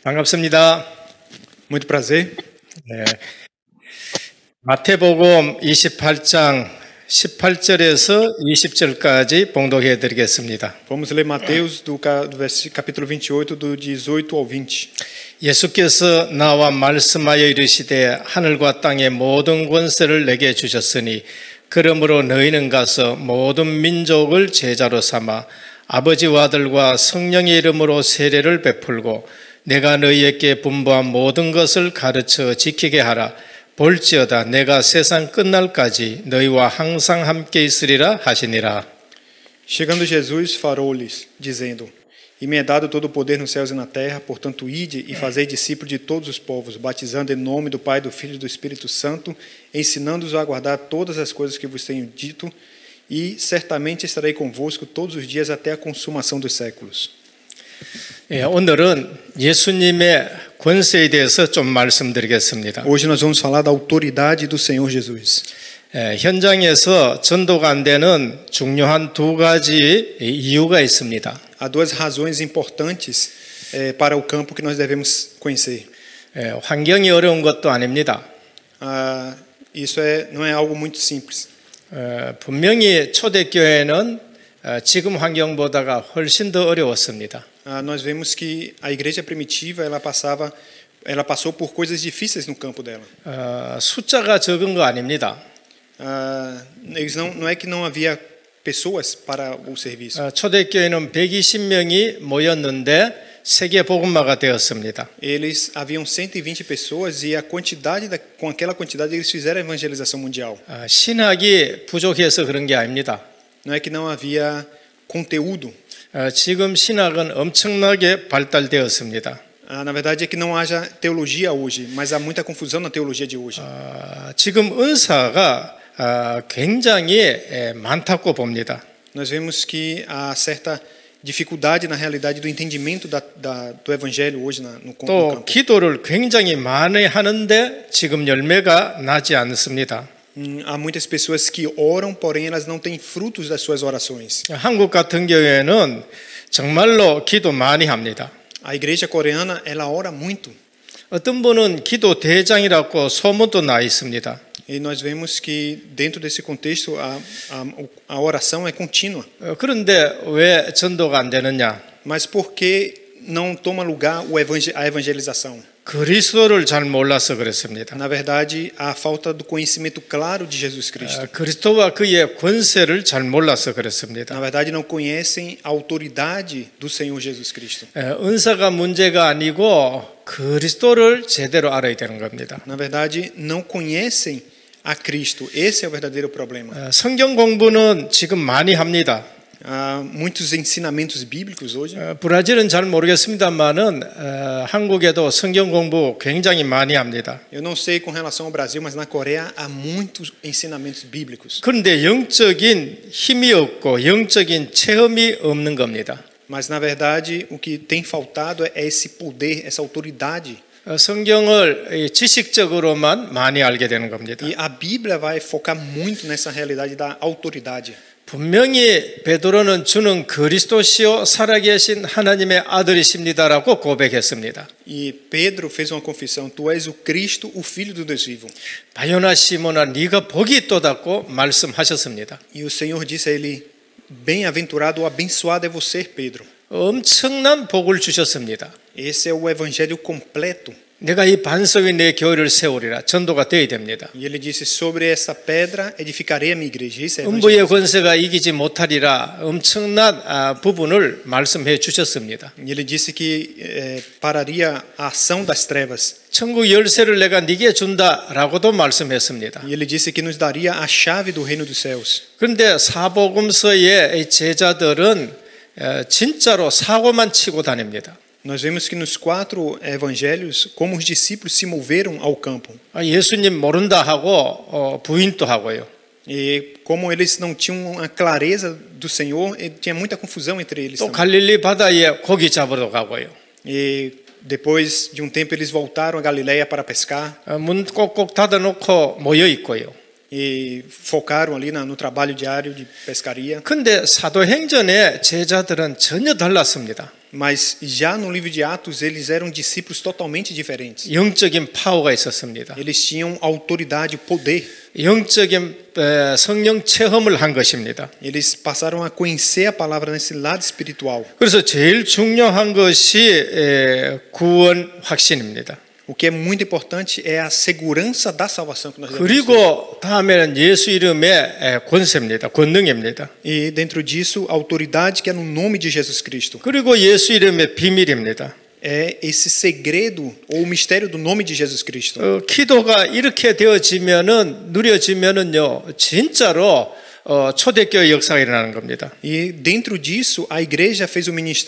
반갑습니다. Muito prazer. 네. 마태복음 28장 18절에서 20절까지 봉독해 드리겠습니다. Vamos ler Mateus do capítulo 28, do 18 ao 20. 예수께서 나와 말씀하여 이르시되 하늘과 땅의 모든 권세를 내게 주셨으니 그러므로 너희는 가서 모든 민족을 제자로 삼아 아버지와 아들과 성령의 이름으로 세례를 베풀고 내가 너희에게 분부한 모든 것을 가르쳐 지키게 하라. 볼지어다 내가 세상 끝날까지 너희와 항상 함께 있으리라 하시니라. Chegando Jesus, falou-lhes, dizendo: E me é dado todo o poder nos céus e na terra, portanto ide e fazei discípulos de todos os povos, batizando em nome do Pai, do Filho e do Espírito Santo, ensinando-os a guardar todas as coisas que vos tenho dito, e certamente estarei convosco todos os dias até a consumação dos séculos. 오늘은 예수님의 권세에 대해서 좀 말씀드리겠습니다. Hoje nós vamos falar da autoridade do Senhor Jesus. 현장에서 전도가 안 되는 중요한 두 가지 이유가 있습니다. Há duas razões importantes para o campo que nós devemos conhecer. 환경이 어려운 것도 아닙니다. Isso não é algo muito simples. 분명히 초대교회는 지금 환경보다가 훨씬 더 어려웠습니다. Nós vemos que a igreja primitiva ela passou por coisas difíceis no campo dela. 숫자가 적은 거 아닙니다. Não é que não havia pessoas para o serviço. 초대교회는 120명이 모였는데 세계 복음화가 되었습니다. Eles haviam 120 pessoas e com aquela quantidade eles fizeram a evangelização mundial. 신학이 부족해서 그런 게 아닙니다. Não é que não havia conteúdo. 지금 신학은 엄청나게 발달되었습니다. Na verdade é que não haja teologia hoje, mas há muita confusão na teologia de hoje. 지금 은사가 굉장히 많다고 봅니다. Nós vemos que há certa dificuldade na realidade do entendimento do evangelho hoje no campo. 또 기도를 굉장히 많이 하는데 지금 열매가 나지 않습니다. Há muitas pessoas que oram, porém elas não têm frutos das suas orações. 한국 같은 경우에는 정말로 기도 많이 합니다. A igreja coreana ela ora muito. 어떤 분은 기도 대장이라고 소문도 나 있습니다. E nós vemos que dentro desse contexto a oração é contínua. 그런데 왜 전도가 안 되느냐? Mas por que não toma lugar a evangelização? 그리스도를 잘 몰라서 그렇습니다. Na verdade, a falta do conhecimento claro de Jesus Cristo. 그리스도와 그의 권세를 잘 몰라서 그렇습니다. Na verdade, não conhecem a autoridade do Senhor Jesus Cristo. 은사가 문제가 아니고 그리스도를 제대로 알아야 되는 겁니다. Na verdade, não conhecem a Cristo. Esse é o verdadeiro problema. 성경 공부는 지금 많이 합니다. Há muitos ensinamentos bíblicos hoje. 브라질은 잘 모르겠습니다만은 한국에도 성경 공부 굉장히 많이 합니다. Eu não sei com relação ao Brasil, mas na Coreia há muitos ensinamentos bíblicos. 그런데 영적인 힘이 없고 영적인 체험이 없는 겁니다. Mas na verdade, o que tem faltado é esse poder, essa autoridade. 성경을 지식적으로만 많이 알게 되는 겁니다. E a Bíblia vai focar muito nessa realidade da autoridade. 분명히 베드로는 주는 그리스도시요 살아계신 하나님의 아들이십니다라고 고백했습니다. E Pedro fez uma confissão: Tu és o Cristo, o Filho do Deus vivo. 바요나 시몬아 네가 복이 있도다고 말씀하셨습니다. E o Senhor disse a ele: Bem-aventurado ou abençoado é você, Pedro. 엄청난 복을 주셨습니다. Esse é o evangelho completo. 내가 이 반석 위에 내 교회를 세우리라. 전도가 되어야 됩니다. E ele disse: Sobre essa pedra edificarei a minha igreja. Isso é 음부의 권세가 이기지 못하리라. 엄청난 부분을 말씀해 주셨습니다. E ele disse que pararia a ação das trevas. 천국 열쇠를 내가 네게 준다라고도 말씀했습니다. E ele disse que nos daria a chave do reino dos céus. 그런데 사복음서의 제자들은 진짜로 사고만 치고 다닙니다. Nós vemos que nos 4 evangelhos, como os discípulos se moveram ao campo. 예수님 모른다 하고 부인도 하고요. E como eles não tinham a clareza do Senhor, tinha muita confusão entre eles. 또 갈릴리 바다에 고기 잡으러 가고요. E depois de um tempo eles voltaram a Galileia para pescar. 문 꼭꼭 닫아놓고 모여 있고요. E focaram ali no trabalho diário de pescaria. 근데 사도행전의 제자들은 전혀 달랐습니다. Mas já no livro de Atos, eles eram discípulos totalmente diferentes. 영적인 파워가 있었습니다. Eles tinham autoridade, poder. 영적인 성령 체험을 한 것입니다. Eles passaram a conhecer a palavra nesse lado espiritual. 그래서 제일 중요한 것이 구원 확신입니다. O que é muito importante é a segurança da salvação que nós devemos ter. 그리고 다음에는 예수 이름의 권세입니다. 권능입니다. E dentro disso, a autoridade que é no nome de Jesus Cristo. 그리고 예수 이름의 비밀입니다. É esse segredo ou o mistério do nome de Jesus Cristo. 기도가 이렇게 되어지면은 누려지면은요 진짜로 초대교회 역사가 일어나는 겁니다. E dentro disso, a igreja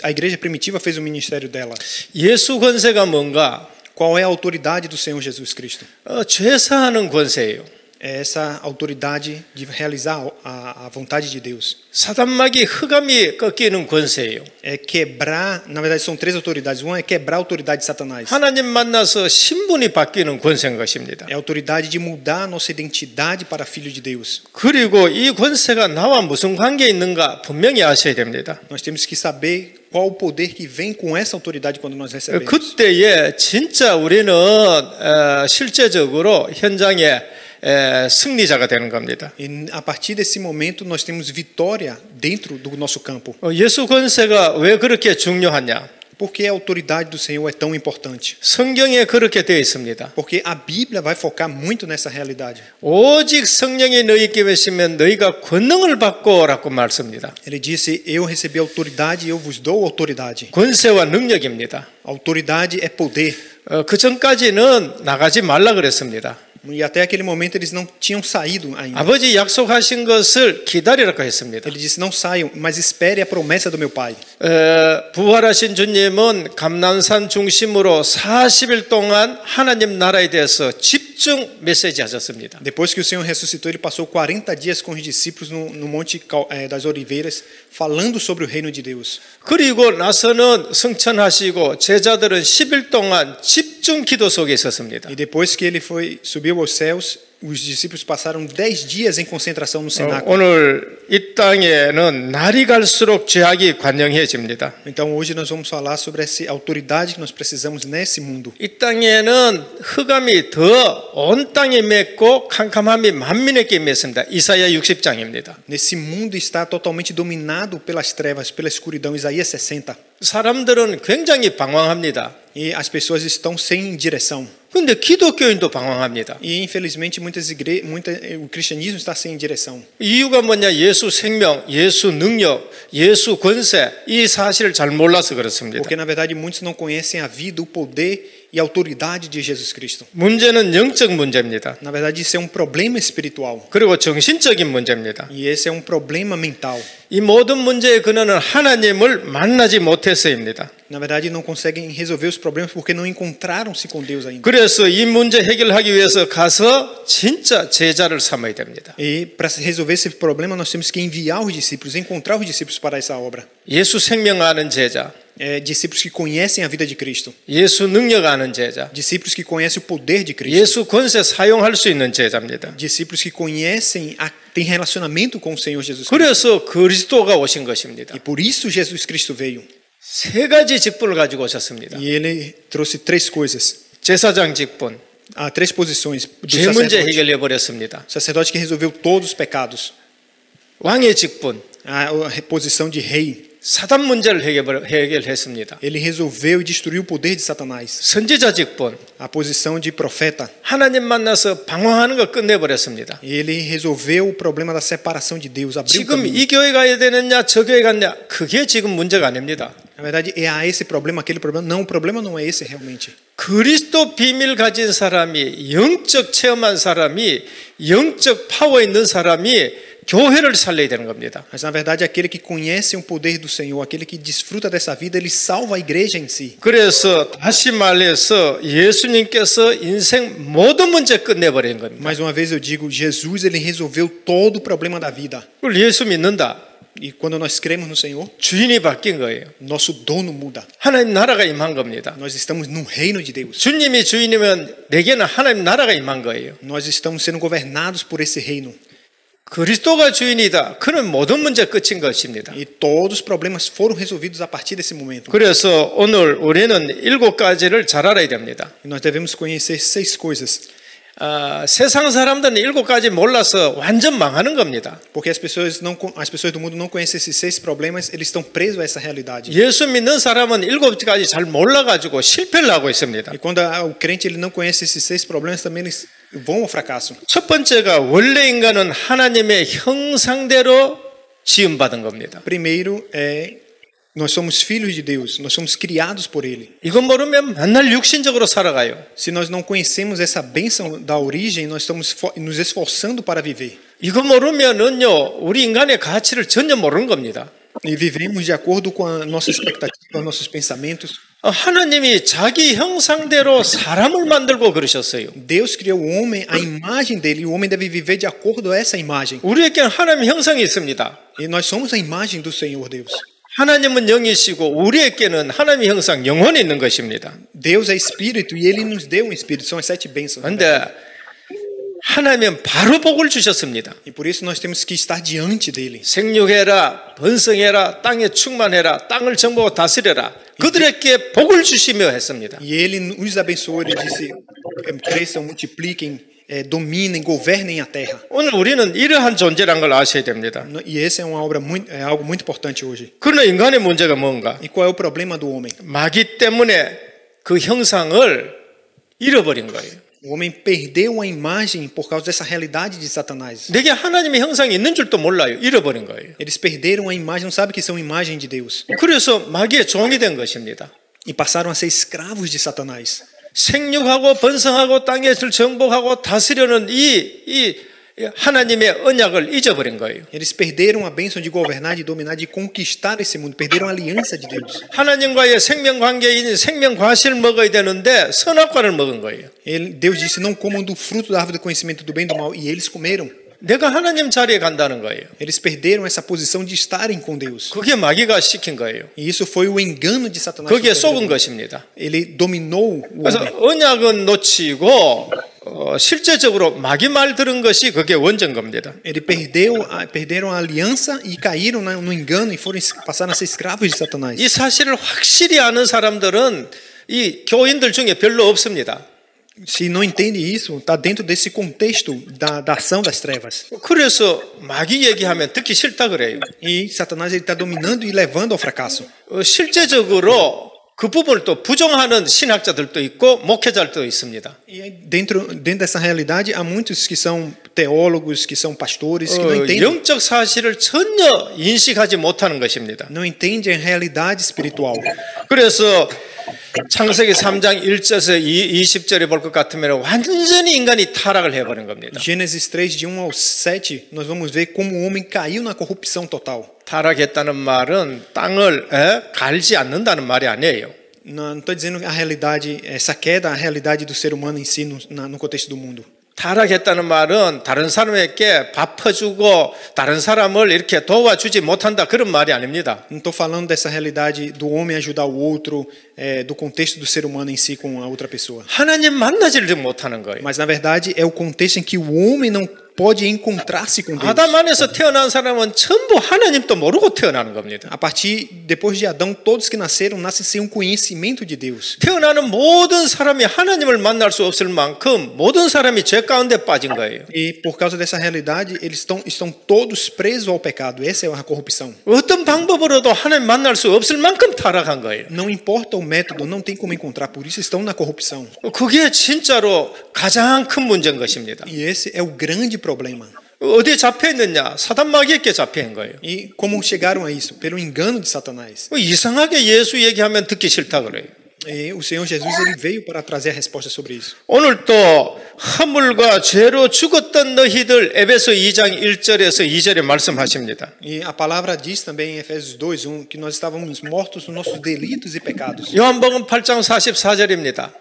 a igreja primitiva fez o ministério dela. 예수 권세가 뭔가? Qual é a autoridade do Senhor Jesus Cristo? 죄사하는 권세예요. É essa autoridade de realizar a vontade de Deus. 사단마귀 흑암이 꺾이는 권세예요. É quebrar, na verdade são três autoridades. Uma é quebrar a autoridade de Satanás. 하나님 만나서 신분이 바뀌는 권세인 것입니다. É a autoridade de mudar a nossa identidade para filho de Deus. 그리고 이 권세가 나와 무슨 관계 있는가 분명히 아셔야 됩니다. Nós temos que saber qual o poder que vem com essa autoridade quando nós recebemos. 그때에 진짜 우리는 실제적으로 현장에 승리자가 되는 겁니다. E a partir desse momento nós temos vitória dentro do nosso campo. 예수 권세가 왜 그렇게 중요하냐? Por que a autoridade do Senhor é tão importante? 성경에 그렇게 되어 있습니다. Porque a Bíblia vai focar muito nessa realidade. 오직 성령이 너희에게 계시면 너희가 권능을 받고라고 말씀입니다. Ele disse: Eu recebi autoridade e eu vos dou autoridade. 권세와 능력입니다. Autoridade é poder. 그 전까지는 나가지 말라 그랬습니다. E até aquele momento eles não tinham saído ainda. 아버지 약속하신 것을 기다리라고 했습니다. Ele disse: Não saiam, mas espere a promessa do meu Pai. 부활하신 주님은 감난산 중심으로 40일 동안 하나님 나라에 대해서 집중 메시지 하셨습니다. Depois que o Senhor ressuscitou, ele passou 40 dias com os discípulos no Monte das Oliveiras, falando sobre o reino de Deus. 그리고 나서는 승천하시고 제자들은 10일 동안 집중 기도 속에 있었습니다. E depois que ele subiu aos céus, os discípulos passaram 10 dias em concentração no cenáculo. 오늘 이 땅에는 날이 갈수록 죄악이 관영해집니다. Então hoje nós vamos falar sobre essa autoridade que nós precisamos nesse mundo. 이 땅에는 흑암이 더 온 땅에 맺고 캄캄함이 만민에게 맺습니다. 이사야 60장입니다. Nesse mundo está totalmente dominado pelas trevas, pela escuridão. Isaías 60. 사람들은 굉장히 방황합니다. E as pessoas estão sem direção. 근데 기독교인도 방황합니다. E infelizmente o cristianismo está sem direção. 이유가 뭐냐? 예수 생명, 예수 능력, 예수 권세 이 사실을 잘 몰라서 그렇습니다. Porque na verdade muitos não conhecem a vida, o poder e a autoridade de Jesus Cristo. 문제는 영적 문제입니다. Na verdade isso é um problema espiritual. 그리고 정신적인 문제입니다. E esse é um problema mental. 이 모든 문제의 근원은 하나님을 만나지 못해서입니다. Na verdade não conseguem resolver os problemas porque não encontraram-se com Deus ainda. 그래서 이 문제 해결하기 위해서 가서 진짜 제자를 삼아야 됩니다. E para resolver esse problema nós temos que enviar os discípulos, encontrar os discípulos para essa obra. 예수 생명 아는 제자, discípulos que conhecem a vida de Cristo. 예수 능력 아는 제자, Discípulos que conhecem o poder de Cristo. 예수 권세 사용할 수 있는 제자입니다. Discípulos que conhecem, têm relacionamento com o Senhor Jesus Cristo. 그래서 그리스도가 오신 것입니다. E por isso Jesus Cristo veio. 세 가지 직분을 가지고 오셨습니다. E ele trouxe três coisas. 제사장 직분, Três posições do 죄 문제 sacerdote. 해결해 버렸습니다. Sacerdote que resolveu todos os pecados. 왕의 직분, A posição de rei. 사단 문제를 해결했습니다. Ele resolveu e destruiu o poder de Satanás. 선지자 직분, A posição de profeta. 하나님 만나서 방황하는 거 끝내버렸습니다. Ele resolveu o problema da separação de Deus. Abriu o 지금 caminho. 이 교회 가야 되느냐 저 교회 갔냐 그게 지금 문제가 아닙니다. Na verdade, é esse problema, aquele problema. Não, o problema não é esse realmente. 그리스도 비밀 가진 사람이 영적 체험한 사람이 영적 파워 있는 사람이 교회를 살려야 되는 겁니다. Mas na verdade, aquele que conhece o poder do Senhor, aquele que desfruta dessa vida, ele salva a igreja em si. 그래서 다시 말해서 예수님께서 인생 모든 문제 끝내버린 겁니다. Mais uma vez eu digo, Jesus ele resolveu todo o problema da vida. 그걸 예수 믿는다. E quando nós cremos no Senhor, 주인이 바뀐 거예요. nosso dono muda. 하나님 나라가 임한 겁니다. Nós estamos no reino de Deus. 주님이 주인이면 내게는 하나님 나라가 임한 거예요. Nós estamos sendo governados por esse reino. 그리스도가 주인이다. 그는 모든 문제 끝인 것입니다. E todos os problemas foram resolvidos a partir desse momento. 그래서 오늘 우리는 7가지를 잘 알아야 됩니다. E nós devemos conhecer 6 coisas. 세상 사람들은 7가지 몰라서 완전 망하는 겁니다. Porque as pessoas do mundo não conhecem esses 6 problemas, eles estão presos a essa realidade. 예수 믿는 사람은 7가지 잘 몰라가지고 실패를 하고 있습니다. E quando o crente ele não conhece esses 6 problemas, também eles vão ao fracasso. 첫 번째가 원래 인간은 하나님의 형상대로 지음받은 겁니다. Primeiro nós somos filhos de Deus, nós somos criados por Ele. 이건 모르면 맨날 육신적으로 살아가요. Se nós não conhecemos essa bênção da origem, nós estamos nos esforçando para viver. 이거 모르면은요, 우리 인간의 가치를 전혀 모르는 겁니다. E vivemos de acordo com a nossa expectativa, nossos pensamentos. 하나님이 자기 형상대로 사람을 만들고 그러셨어요. Deus criou o homem à imagem dele, e o homem deve viver de acordo a essa imagem. 우리에게는 하나님의 형상이 있습니다. E nós somos a imagem do Senhor Deus. 하나님은 영이시고 우리에게는 하나님의 형상 영혼이 있는 것입니다. Deus é espírito e ele nos deu um espírito, são as 7 bênçãos. 그런데 하나님은 바로 복을 주셨습니다. E por isso nós temos que estar diante dele. 생육해라, 번성해라, 땅에 충만해라, 땅을 정복하고 다스려라. 그들에게 복을 주시며 했습니다. E ele nos abençoou, ele disse: cresçam, multipliquem, dominem, governem a terra. 오늘 우리는 이러한 존재라는 걸 아셔야 됩니다. E essa é uma obra algo muito importante hoje. 그러나 인간의 문제가 뭔가? E qual é o problema do homem? 마귀 때문에 그 형상을 잃어버린 거예요. O homem perdeu a imagem por causa dessa realidade de Satanás. 내게 하나님의 형상이 있는 줄도 몰라요. 잃어버린 거예요. Eles perderam a imagem, não sabem que são imagem de Deus. 그래서 마귀의 종이 된 것입니다. E passaram a ser escravos de Satanás. 생육하고 번성하고 땅을 정복하고 다스려는 이 하나님의 언약을 잊어버린 거예요. Eles perderam a bênção de governar, de dominar, de conquistar esse mundo. Perderam a aliança de Deus. 하나님과의 생명 관계인 생명 과실을 먹어야 되는데 선악과를 먹은 거예요. Deus disse: não comam do fruto da árvore do conhecimento do bem e do mal. E eles comeram. 내가 하나님 자리에 간다는 거예요. Eles perderam essa posição de estarem com Deus. 그게 마귀가 시킨 거예요. E isso foi o engano de Satanás. 거기에 속은 것입니다. Ele dominou o 그래서 homem. 언약은 놓치고 실제적으로 마귀 말 들은 것이 그게 원전 겁니다. Perderam a aliança e caíram no engano e passaram a ser escravos de Satanás. 이 사실을 확실히 아는 사람들은 이 교인들 중에 별로 없습니다. Se não entende isso, está dentro desse contexto da ação das trevas. 그래서 마귀 얘기하면 듣기 싫다 그래요. E Satanás está dominando e levando ao fracasso. 실제적으로 그 부분을 또 부정하는 신학자들도 있고 목회자들도 있습니다. E dentro dessa realidade há muitos que são teólogos, que são pastores, que não entendem. 영적 사실을 전혀 인식하지 못하는 것입니다. Não entendem a realidade espiritual. 그래서 창세기 3장 1절에서 20절에 볼 것 같으면 완전히 인간이 타락을 해버린 겁니다. Gênesis 3, de 1 ao 7, nós vamos ver como o homem caiu na corrupção total. 타락했다는 말은 땅을 갈지 않는다는 말이 아니에요. Não estou dizendo a realidade, essa queda, a realidade do ser humano em si no contexto do mundo. 타락했다는 말은 다른 사람에게 밥 퍼주고 다른 사람을 이렇게 도와주지 못한다 그런 말이 아닙니다. Não estou falando dessa realidade do homem ajudar o outro, do contexto do ser humano em si com a outra pessoa. 하나님 만나지를 못하는 거예요. Mas na verdade é o contexto em que o homem não pode encontrar-se com Deus. 아담 안에서 태어난 사람은 전부 하나님도 모르고 태어나는 겁니다. A partir depois de Adão, todos que nasceram nascem sem um conhecimento de Deus. 태어나는 모든 사람이 하나님을 만날 수 없을 만큼 모든 사람이 죄 가운데 빠진 거예요. E por causa dessa realidade, eles estão todos presos ao pecado. Essa é a corrupção. 어떤 방법으로도 하나님 만날 수 없을 만큼 타락한 거예요. Não importa o método, não tem como encontrar, por isso estão na corrupção. 그게 진짜로 가장 큰 문제인 것입니다. E esse é o grande problema. 어디에 잡혀 있느냐? 사단 마귀에게 잡혀 있는 거예요. E como chegaram a isso? Pelo engano de Satanás. 이상하게 예수 얘기하면 듣기 싫다 그래요. E o Senhor Jesus ele veio para trazer a resposta sobre isso. 오늘 또 허물과 죄로 죽었던 너희들 에베소 2장 1절에서 2절에 말씀하십니다. E a palavra diz também em Efésios 2:1 que nós estávamos mortos nos nossos delitos e pecados. 요한복음 8장 44절입니다.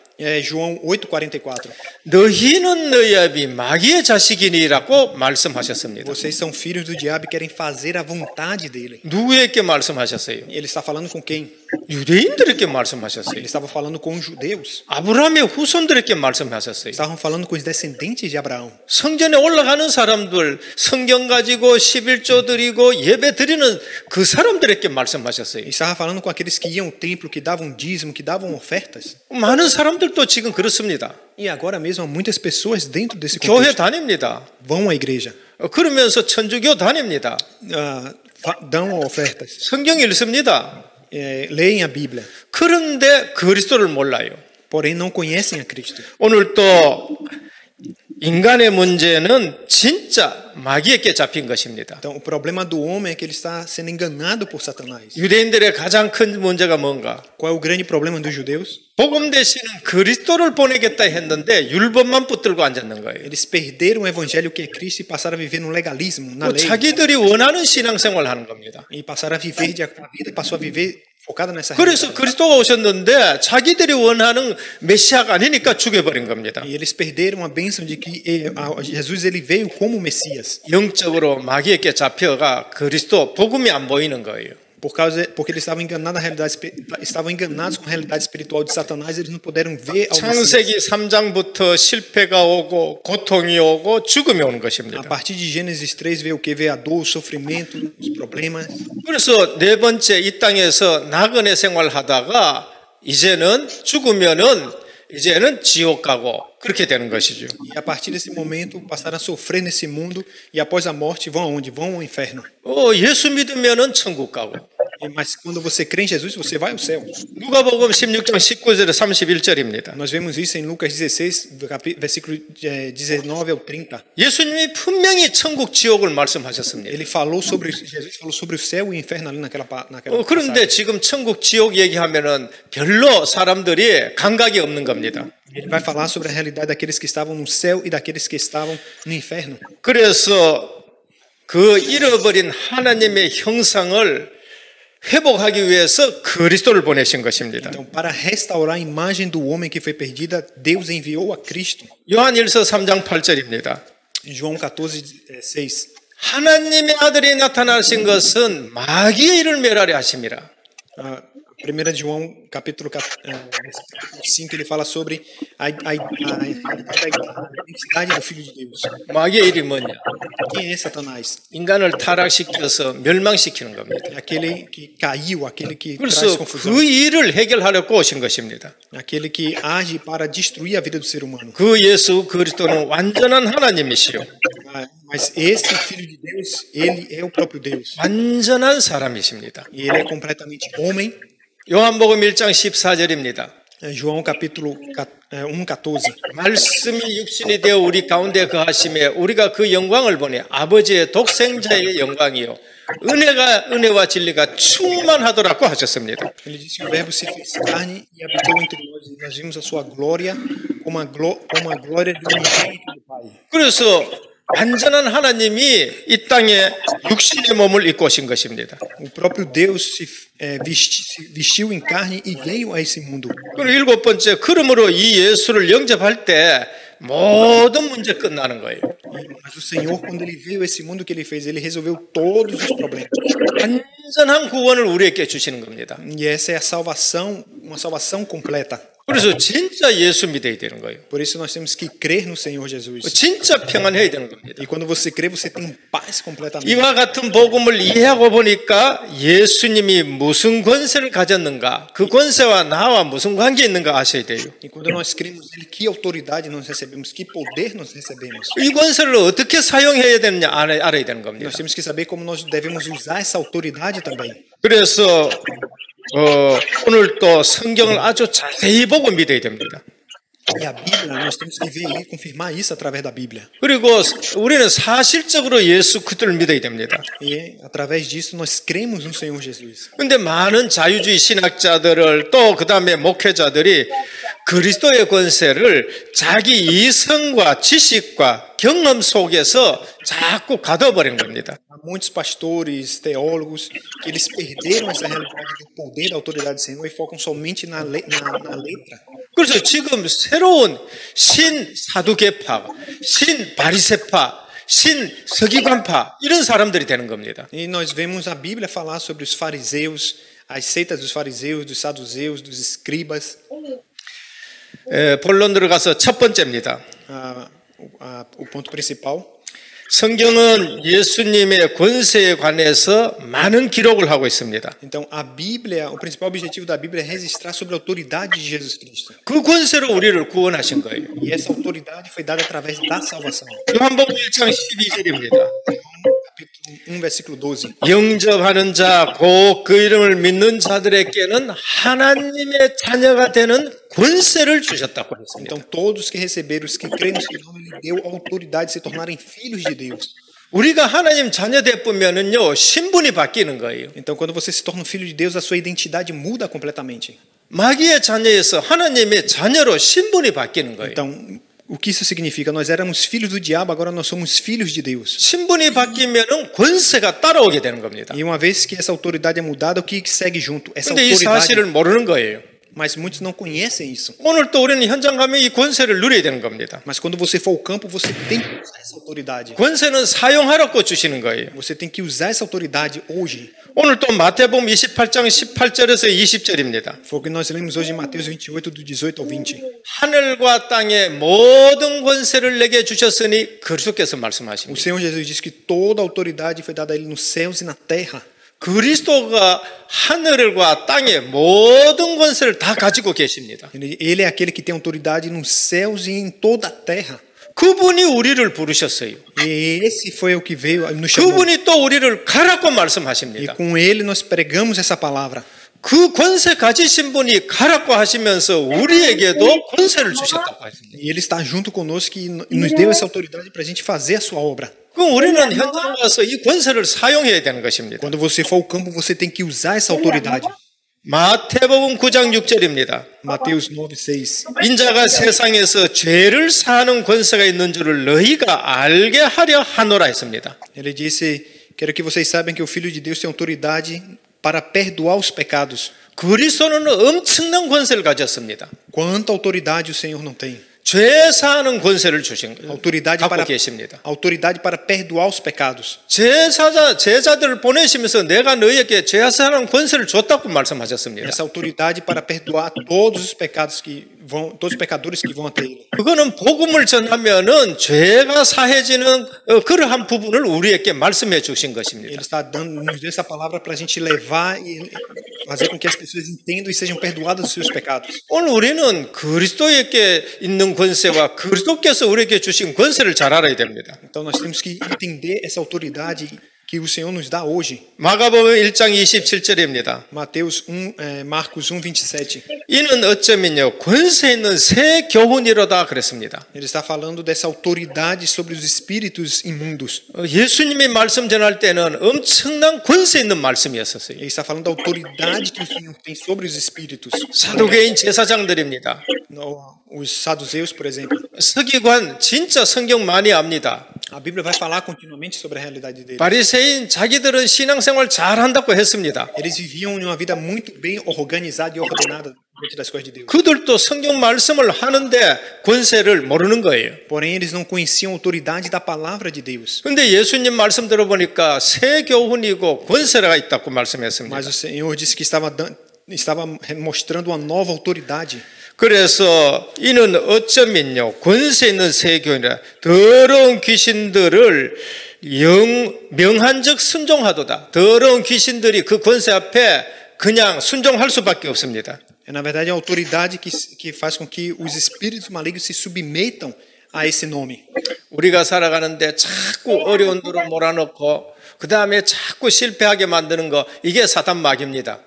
João 8:44. 너희는 너희 아비 마귀의 자식이니라고 말씀하셨습니다. Vocês são filhos do diabo e querem fazer a vontade dele. 누구에게 말씀하셨어요? Ele está falando com quem? 유대인들에게 말씀하셨어요. Ele estava falando com os judeus. 아브라함의 후손들에게 말씀하셨어요. Estavam falando com os descendentes de Abraão. 성전에 올라가는 사람들, 성경 가지고 11조 드리고 예배 드리는 그 사람들에게 말씀하셨어요. Estava falando com aqueles que iam ao templo, que davam dízimo, que davam ofertas. 많은 사람들도 지금 그렇습니다. E agora mesmo há muitas pessoas dentro desse 교회 contexto 다닙니다. vão à igreja, 그러면서 천주교 다닙니다. dão ofertas, 성경 읽습니다. leem a Bíblia, 그런데 그리스도를 몰라요. porém não conhecem a Cristo. 오늘 또 인간의 문제는 진짜 마귀에게 잡힌 것입니다. Então, o problema do homem é que ele está sendo enganado por Satanás. 유대인들의 가장 큰 문제가 뭔가? Qual é o grande problema dos judeus? 복음 대신은 그리스도를 보내겠다 했는데 율법만 붙들고 앉았는 거예요. Eles perderam o evangelho que é Cristo e passaram a viver no legalismo, na lei. 자기들이 원하는 신앙생활을 하는 겁니다. E passaram a viver a vida, passou a viver focada nessa 그래서 realidade. 그리스도가 오셨는데 자기들이 원하는 메시아가 아니니까 죽여버린 겁니다. E eles perderam a bênção de que Jesus ele veio como Messias. 영적으로 마귀에게 잡혀가 그리스도 복음이 안 보이는 거예요. Porque eles estavam enganados com a realidade espiritual de Satanás, eles não puderam ver ao Messias. 창세기 3장부터 실패가 오고 고통이 오고 죽음이 오는 A 것입니다. partir de Gênesis 3 vê o que? Vê a dor, o sofrimento, os problemas. 그래서 네 번째 이 땅에서 나그네 생활하다가 이제는 죽으면은 이제는 지옥 가고 그렇게 되는 것이죠. E a partir desse momento passaram a sofrer nesse mundo e após a morte vão aonde? Vão ao inferno. 예수 믿으면은 천국 가고. Mas quando você crê em Jesus, você vai ao céu. 누가복음 16장 19절에 31절입니다. Nós vemos isso em Lucas 16, versículo 19 ao 30. 예수님이 분명히 천국 지옥을 말씀하셨습니다. Jesus falou sobre o céu e o inferno ali naquela 그런데 passagem. 지금 천국 지옥 얘기하면은 별로 사람들이 감각이 없는 겁니다. Ele vai falar sobre a realidade daqueles que estavam no céu e daqueles que estavam no inferno. 그래서 그 잃어버린 하나님의 형상을 회복하기 위해서 그리스도를 보내신 것입니다. Então, para restaurar a imagem do homem que foi perdida, Deus enviou a Cristo. 요한일서 3장 8절입니다. João 14:6. 하나님의 아들이 나타나신 것은 마귀의 일을 멸하려 하심이라. 1 João capítulo 5 ele fala sobre a identidade do Filho de Deus. 마귀의 일이 뭐냐? Quem é Satanás? 인간을 타락시켜서 멸망시키는 겁니다. É aquele que caiu, aquele que traz 그래서 confusão, 그 일을 해결하려고 오신 것입니다. aquele que age para destruir a vida do ser humano. 그 예수 그리스도는 완전한 하나님이시요. Mas esse Filho de Deus, ele é o próprio Deus. 완전한 사람이십니다. E ele é completamente homem. 요한복음 1장 14절입니다. João capítulo 1:14. 말씀이 육신이 되어 우리 가운데 거하심에 우리가 그 영광을 보니 아버지의 독생자의 영광이요 은혜와 진리가 충만하더라고 하셨습니다. Ele disse que o verbo se fez carne e habitou entre nós e nós vimos a sua glória como a glória do unigênito do Pai. 그래서 완전한 하나님이 이 땅에 육신의 몸을 입고 오신 것입니다. O próprio Deus se vestiu em carne e veio a esse mundo. 그리고 일곱 번째, 그러므로 이 예수를 영접할 때 모든 문제 끝나는 거예요. Mas o Senhor, quando ele veio a esse mundo que ele fez, ele resolveu todos os problemas. 완전한 구원을 우리에게 주시는 겁니다. E essa é a salvação, uma salvação completa. 그래서 진짜 예수 믿어야 되는 거예요. Por isso nós temos que crer no Senhor Jesus. 진짜 평안해야 되는 겁니다. E quando você crê, você tem paz completamente. 이와 같은 복음을 이해하고 보니까 예수님이 무슨 권세를 가졌는가, 그 권세와 나와 무슨 관계 있는가 아셔야 돼요. E quando nós cremos nele, que autoridade nós recebemos, que poder nós recebemos. 이 권세를 어떻게 사용해야 되느냐 알아야 되는 겁니다. Nós temos que saber como nós devemos usar essa autoridade também. 그래서 오늘 또 성경을 아주 자세히 보고 믿어야 됩니다. E a Bíblia, nós temos que ver e confirmar isso através da Bíblia. 그리고 우리는 사실적으로 예수 그리스도를 믿어야 됩니다. E através disso nós cremos no Senhor Jesus. 그런데 많은 자유주의 신학자들을 또 그다음에 목회자들이 그리스도의 권세를 자기 이성과 지식과 경험 속에서 자꾸 가둬버린 겁니다. Há muitos pastores, teólogos, que eles perderam essa realidade do poder da autoridade do Senhor e focam somente na letra. 그래서 지금 새로운 신사두개파, 신바리새파, 신서기관파 이런 사람들이 되는 겁니다. E nós vemos a Bíblia falar sobre os fariseus, as seitas dos fariseus, dos saduceus, dos escribas. 본론 들어가서 첫 번째입니다. O ponto principal. 성경은 예수님의 권세에 관해서 많은 기록을 하고 있습니다. Então, a Bíblia, o principal objetivo da Bíblia é registrar sobre a autoridade de Jesus Cristo. 그 권세로 우리를 구원하신 거예요. E essa autoridade foi dada através da salvação. 요한복음 1장 12절입니다. Capítulo 1, versículo 12. 영접하는 자, 곧 그 이름을 믿는 자들에게는 하나님의 자녀가 되는 권세를 주셨다고 했습니다. Então, todos que receberam, os que creem no seu nome, Ele deu autoridade de se tornarem filhos de Deus. 우리가 하나님 자녀 되면은요 신분이 바뀌는 거예요. Então, quando você se torna um filho de Deus, a sua identidade muda completamente. 마귀의 자녀에서 하나님의 자녀로 신분이 바뀌는 거예요. Então, o que isso significa? Nós éramos filhos do diabo, agora nós somos filhos de Deus. 신분이 바뀌면은 권세가 따라오게 되는 겁니다. E uma vez que essa autoridade é mudada, o que segue junto? Essa 근데 이 autoridade. 사실을 모르는 거예요. Mas muitos não conhecem isso. 오늘 또 우리는 현장 가면 이 권세를 누려야 되는 겁니다. Mas quando você for ao campo, você tem que usar essa autoridade. 권세는 사용하라고 주시는 거예요. Você tem que usar essa autoridade hoje. 오늘 또 마태복음 28장 18절에서 20절입니다. Foi o que nós lemos hoje em Mateus 28, do 18 ao 20. 하늘과 땅의 모든 권세를 내게 주셨으니 그리스도께서 O 말씀하십니다. Senhor Jesus disse que toda a autoridade foi dada a Ele nos céus e na terra. 그리스도가 하늘과 땅의 모든 권세를 다 가지고 계십니다. Ele é aquele que tem autoridade nos céus e em toda a terra. 그분이 우리를 부르셨어요. E esse foi o que veio, nos chamou. 그분이 또 우리를 가라고 E 말씀하십니다. com ele nós pregamos essa palavra. 그 권세 가지신 분이 가라고 하시면서 우리에게도 권세를 주셨다고 하십니다. E ele está junto conosco e nos deu essa autoridade para a gente fazer a sua obra. 그럼 우리는 현장 가서 이 권세를 사용해야 되는 것입니다. Quando você for ao campo, você tem que usar essa autoridade. 마태복음 9장 6절입니다. Mateus 9:6. 인자가 세상에서 죄를 사하는 권세가 있는 줄을 너희가 알게 하려 하노라 했습니다. Ele disse: quero que vocês saibam que o Filho de Deus tem autoridade para perdoar os pecados. 그리스도는 엄청난 권세를 가졌습니다. Quanta autoridade o Senhor não tem? 죄 사하는 권세를 주신 Autoridade 갖고 para, 계십니다. autoridade para perdoar os pecados. 제자들을 보내시면서 내가 너희에게 죄 사하는 권세를 줬다고 말씀하셨습니다. Essa autoridade para perdoar todos os pecados que vão, todos os pecadores que vão até Ele. 그거는 복음을 전하면은 죄가 사해지는 그러한 부분을 우리에게 말씀해 주신 것입니다. Ele está dando, nos deu essa palavra para a gente levar e fazer com que as pessoas entendam e sejam perdoadas dos seus pecados. 오늘 우리는 그리스도에게 있는 권세와 그리스도께서 우리에게 주신 권세를 잘 알아야 됩니다. Então nós temos que entender essa autoridade que o Senhor nos dá hoje. 마가복음 1장 27절입니다. Marcos 1:27. 이는 어쩌면요 권세 있는 새 교훈이로다 그랬습니다. Ele está falando dessa autoridade sobre os espíritos imundos. 예수님이 말씀 전할 때는 엄청난 권세 있는 말씀이었어요. Ele está falando da autoridade que o Senhor tem sobre os espíritos. 사두개인 제사장들입니다. Os saduceus, por exemplo. 서기관 진짜 성경 많이 압니다. A Bíblia vai falar continuamente sobre a realidade deles. 바리새인 자기들은 신앙생활 잘한다고 했습니다. Eles viviam uma vida muito bem organizada e ordenada diante das coisas de Deus. 그들도 성경 말씀을 하는데 권세를 모르는 거예요. Porém, eles não conheciam a autoridade da palavra de Deus. 근데 예수님 말씀 들어보니까 새 교훈이고 권세가 있다고 말씀했습니다. Mas o Senhor disse que estava mostrando uma nova autoridade. 그래서 이는 어쩌면요 권세 있는 새 교훈이라 더러운 귀신들을 명한적 순종하도다. 더러운 귀신들이 그 권세 앞에 그냥 순종할 수밖에 없습니다. Na verdade, é a autoridade que faz com que os espíritos malignos se submetam a esse nome. 우리가 살아가는데 자꾸 어려운 도로 몰아넣고 그 다음에 자꾸 실패하게 만드는 거 이게 사탄 마귀입니다.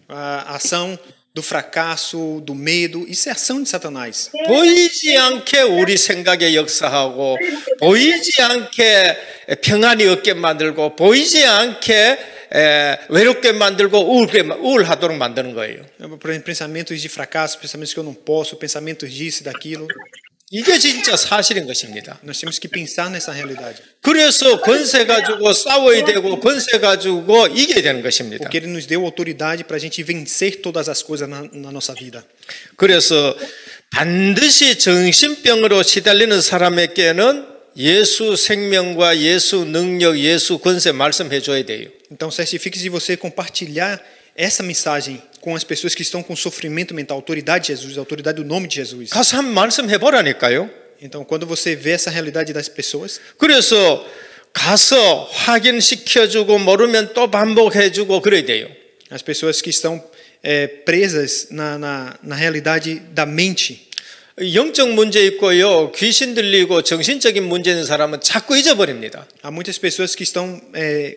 A ação do fracasso, do medo, isso é ação de Satanás. 보이지 않게 우리 생각에 역사하고 보이지 않게 평안이 없게 만들고 보이지 않게 외롭게 만들고 우울하도록 만드는 거예요. Por exemplo, pensamentos de fracasso, pensamentos que eu não posso, pensamentos disso e daquilo. 이게 진짜 사실인 것입니다. Nós temos que pensar nessa realidade. 그래서 권세 가지고 싸워야 되고 권세 가지고 이겨야 되는 것입니다. Porque Ele nos deu autoridade para a gente vencer todas as coisas na nossa vida. 그래서 반드시 정신병으로 시달리는 사람에게는 예수 생명과 예수 능력, 예수 권세 말씀해 줘야 돼요. Então certifique-se de você compartilhar essa mensagem com as pessoas que estão com sofrimento mental, autoridade de Jesus, autoridade do nome de Jesus. 가서 한번 말씀해 보라니까요. Então quando você vê essa realidade das pessoas, 그래서 가서 확인시켜주고 모르면 또 반복해주고 그래야 돼요. as pessoas que estão presas na realidade da mente, 영적 문제 있고요. 귀신 들리고 정신적인 문제 있는 사람은 자꾸 잊어버립니다. há muitas pessoas que estão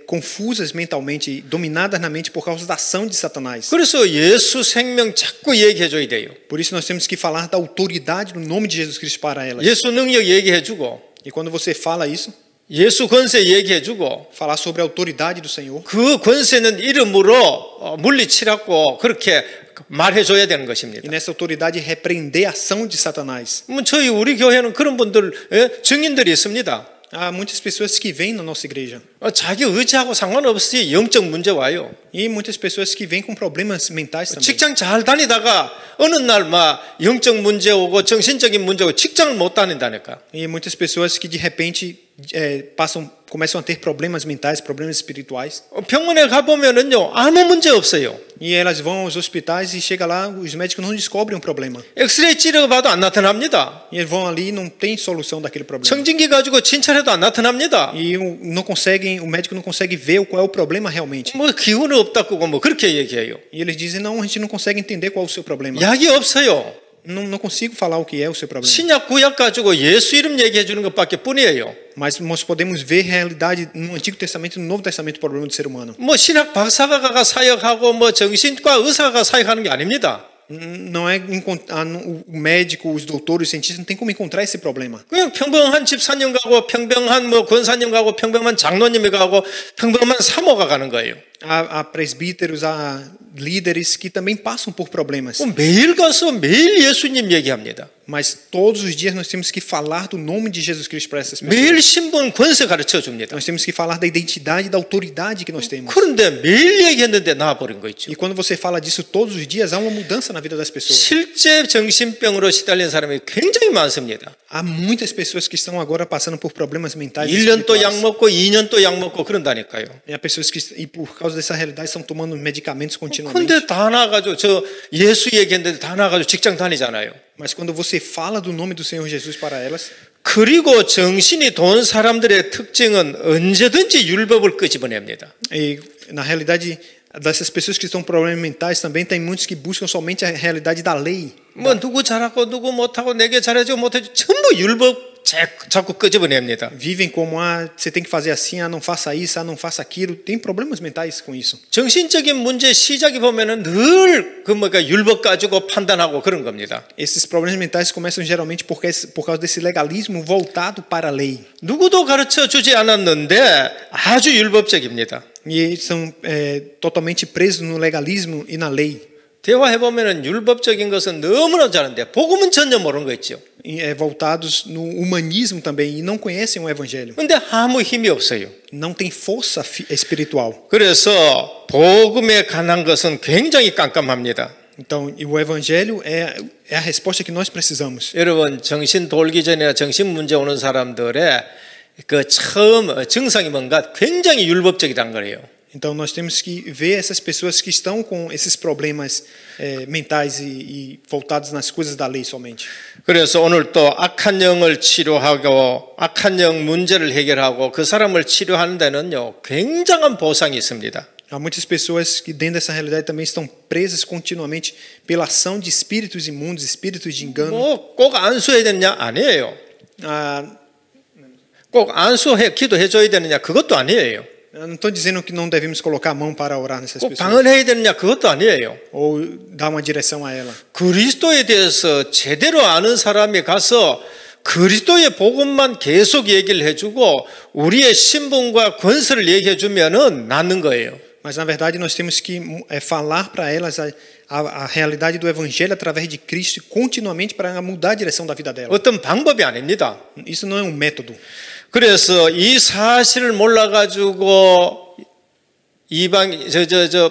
confusas mentalmente, dominadas na mente por causa da ação de Satanás. 그래서 예수 생명 자꾸 얘기해줘야 돼요. Por isso nós temos que falar da autoridade do nome de Jesus Cristo para elas. 예수 능력 얘기해주고 E quando você fala isso, 예수 권세 얘기해주고 falar sobre a autoridade do Senhor, 그 권세는 이름으로 물리치라고 그렇게 말해줘야 되는 것입니다. e nessa autoridade repreender a ação de Satanás. 저희 우리 교회는 그런 분들 증인들이 있습니다. Há muitas pessoas que vêm na nossa igreja. 자기 의지하고 상관없이 영적 문제 와요. E muitas pessoas que vêm com problemas mentais também. 직장 잘 다니다가 어느 날 막 영적 문제 오고 정신적인 문제 오고 직장을 못 다닌다니까. E muitas pessoas que de repente começam a ter problemas mentais, problemas espirituais. 병원에 가보면은요 아무 문제 없어요. E elas vão aos hospitais e chega lá, os médicos não descobrem um problema. 엑스레이 찍어봐도 안 나타납니다. E eles vão ali e não tem solução daquele problema. 청진기 가지고 진찰해도 안 나타납니다. E não conseguem, o médico não consegue ver qual é o problema realmente. 뭐 기운이 없다고 뭐 그렇게 얘기해요. E eles dizem, não, a gente não consegue entender qual é o seu problema. 약이 없어요. Não consigo falar o que é o seu problema. 신약 구약 가지고 예수 이름 얘기해 주는 것밖에 뿐이에요. Mas nós podemos ver realidade no Antigo Testamento e no Novo Testamento o problema do ser humano. 뭐 신학 박사가 가 사역하고 뭐 정신과 의사가 사역하는 게 아닙니다. Não é o médico, os doutores, os cientistas não tem como encontrar esse problema. 그냥 평범한 집사님 가고 평범한 뭐 권사님 가고 평범한 장로님이 가고 평범한 사모가 가는 거예요. Há presbíteros, há líderes que também passam por problemas. 매일 가서 매일 예수님 얘기합니다. Mas todos os dias nós temos que falar do nome de Jesus Cristo para essas 매일 pessoas. 신분 권세 가르쳐 줍니다. Nós temos que falar da identidade e da autoridade que nós temos. 그런데 매일 얘기했는데 나와버린 거 있죠. E quando você fala disso todos os dias, há uma mudança na vida das pessoas. 실제 정신병으로 시달린 사람이 굉장히 많습니다. Há muitas pessoas que estão agora passando por problemas mentais. 1년 또 약 espirituais. 먹고 2년 또 약 먹고 그런다니까요. E há pessoas que, e por causa dessa realidade, estão tomando medicamentos continuamente. 근데 다 나가지고 저 예수 얘기했는데 다 나가지고 직장 다니잖아요. Mas quando você fala do nome do Senhor Jesus para elas, 그리고 정신이 돈 사람들의 특징은 언제든지 율법을 끄집어냅니다. e na realidade dessas pessoas que estão com problemas mentais também tem muitos que buscam somente a realidade da lei. 뭐 누구 잘하고 누구 못하고 내게 잘해주고 못해주고 전부 율법 자꾸 끄집어냅니다. Vivem como, você tem que fazer assim, não faça isso, não faça aquilo. Tem problemas mentais com isso. 정신적인 문제 시작이 보면은 늘 그 뭐가 율법 가지고 판단하고 그런 겁니다. Esses problemas mentais começam geralmente por causa desse legalismo voltado para a lei. 누구도 가르쳐 주지 않았는데 아주 율법적입니다. E eles são totalmente presos no legalismo e na lei. 대화해 보면은 율법적인 것은 너무나 잘하는데 복음은 전혀 모르는 거 있죠. Voltados no humanismo também e não conhecem o evangelho. 근데 아무 힘이 없어요. Não tem força espiritual. 그래서 복음에 관한 것은 굉장히 깜깜합니다. Então, e o evangelho é a resposta que nós precisamos. 여러분 정신 돌기 전에 정신 문제 오는 사람들의 그 처음 증상이 뭔가 굉장히 율법적이라는 거예요. Então nós temos que ver essas pessoas que estão com esses problemas mentais e voltados nas coisas da lei somente. 그래서 오늘 또 악한 영을 치료하고 악한 영 문제를 해결하고 그 사람을 치료하는 데는요 굉장한 보상이 있습니다. Há muitas pessoas que dentro dessa realidade também estão presas continuamente pela ação de espíritos imundos, espíritos de engano. 꼭 안수해야 되느냐 아니에요. 꼭 안수해 기도해 줘야 되느냐 그것도 아니에요. Eu não estou dizendo que não devemos colocar a mão para orar nessas 꼭 pessoas. 방언해야 되느냐 그것도 아니에요. Ou dar uma direção a ela. 그리스도에 대해서 제대로 아는 사람이 가서 그리스도의 복음만 계속 얘기를 해주고 우리의 신분과 권세를 얘기해 주면은 낫는 거예요. Mas na verdade nós temos que falar para elas a realidade do evangelho através de Cristo continuamente para mudar a direção da vida dela. 어떤 방법이 아닙니다. Isso não é um método. 그래서 이 사실을 몰라가지고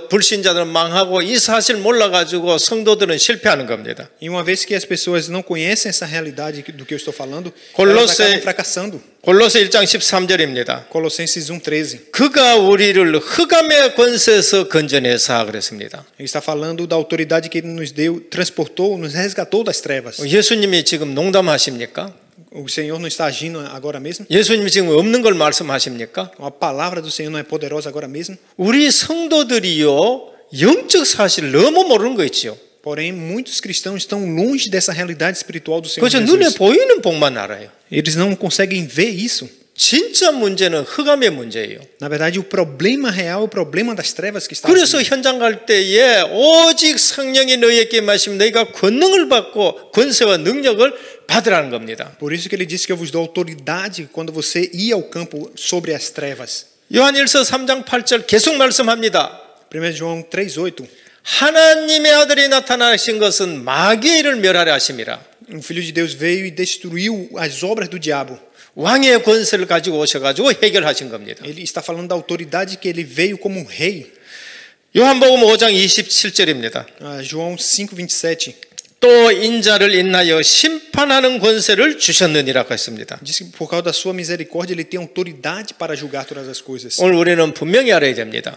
불신자들은 망하고 이 사실 몰라가지고 성도들은 실패하는 겁니다. E uma vez que as pessoas não conhecem essa realidade do que eu estou falando, elas Colossae- acabam fracassando. 골로새 1장 13절입니다. Colossenses 1:13. 그가 우리를 흑암의 권세에서 건져내사 그랬습니다. Ele está falando da autoridade que ele nos deu, transportou, nos resgatou das trevas. 예수님이 지금 농담하십니까? O Senhor não está agindo agora mesmo? 예수님이 지금 없는 걸 말씀하십니까? A palavra do Senhor não é poderosa agora mesmo? 우리 성도들이요 영적 사실을 너무 모르는 거 있죠. Porém, muitos cristãos estão longe dessa realidade espiritual do Senhor 그저 눈에 Jesus. 보이는 복만 알아요. Eles não conseguem ver isso. 진짜 문제는 흑암의 문제예요. Na verdade, o problema real é o problema das trevas que está 그래서 aqui. 현장 갈 때에 오직 성령이 너희에게 마시면 너희가 권능을 받고 권세와 능력을 받으라는 겁니다. Por isso que ele disse que eu vos dou autoridade quando você ir ao campo sobre as trevas. 요한일서 3장 8절 계속 말씀합니다. 1 João 3:8. 하나님의 아들이 나타나신 것은 마귀의 일을 멸하려 하심이라. O Filho de Deus veio e destruiu as obras do diabo. 왕의 권세를 가지고 오셔가지고 해결하신 겁니다. Ele está falando da autoridade que ele veio como um rei. 요한복음 5장 27절입니다. João 5:27. 또 인자를 인하여 심판하는 권세를 주셨느니라고 했습니다. Diz que por causa da sua misericórdia ele tem autoridade para julgar todas as coisas. 오늘 우리는 분명히 알아야 됩니다.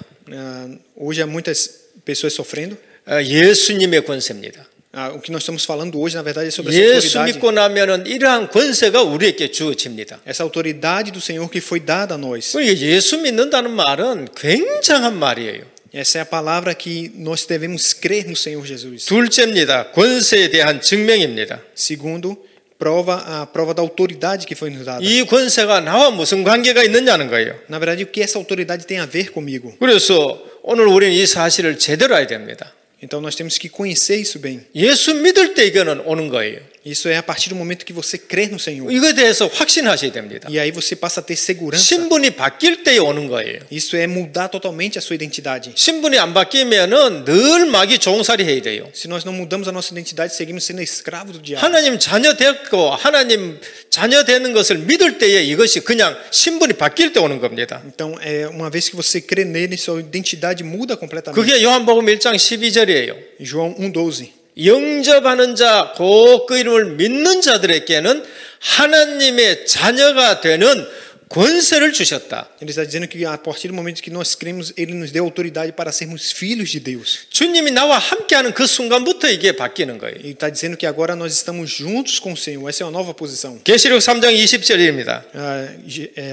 Hoje há muitas pessoas sofrendo. 예수님의 권세입니다. O que nós estamos falando hoje, na verdade, é sobre essa 예수 autoridade. 믿고 나면은 이러한 권세가 우리에게 주어집니다. Essa autoridade do Senhor que foi dada a nós. 그러니까 예수 믿는다는 말은 굉장한 말이에요. Essa é a palavra que nós devemos crer no Senhor Jesus. 둘째입니다. 권세에 대한 증명입니다. Segundo, a prova da autoridade que foi nos dada. 이 권세가 나와 무슨 관계가 있느냐는 거예요. Na verdade, o que essa autoridade tem a ver comigo? 그래서 오늘 우리는 이 사실을 제대로 알아야 됩니다. Então nós temos que conhecer isso bem. 예수 믿을 때 이거는 오는 거예요. Isso é a partir do momento que você crê no Senhor. 이거에 대해서 확신하셔야 됩니다. E aí você passa a ter segurança. 신분이 바뀔 때에 오는 거예요. Isso é mudar totalmente a sua identidade. 신분이 안 바뀌면은 늘 마귀 종살이 해야 돼요. Se nós não mudamos a nossa identidade, seguimos sendo escravos do diabo. 하나님 자녀 됐고 하나님 자녀 되는 것을 믿을 때에 이것이 그냥 신분이 바뀔 때 오는 겁니다. Então, uma vez que você crê nele, sua identidade muda completamente. 그게 요한복음 1장 12절이에요. João 1:12. 영접하는 자, 곧 그 이름을 믿는 자들에게는 하나님의 자녀가 되는 권세를 주셨다. Ele está dizendo que a partir do momento que nós cremos, ele nos deu autoridade para sermos filhos de Deus. 주님이 나와 함께하는 그 순간부터 이게 바뀌는 거예요. Ele está dizendo que agora nós estamos juntos com o Senhor. Essa é uma nova posição. 계시록 3장 20절입니다.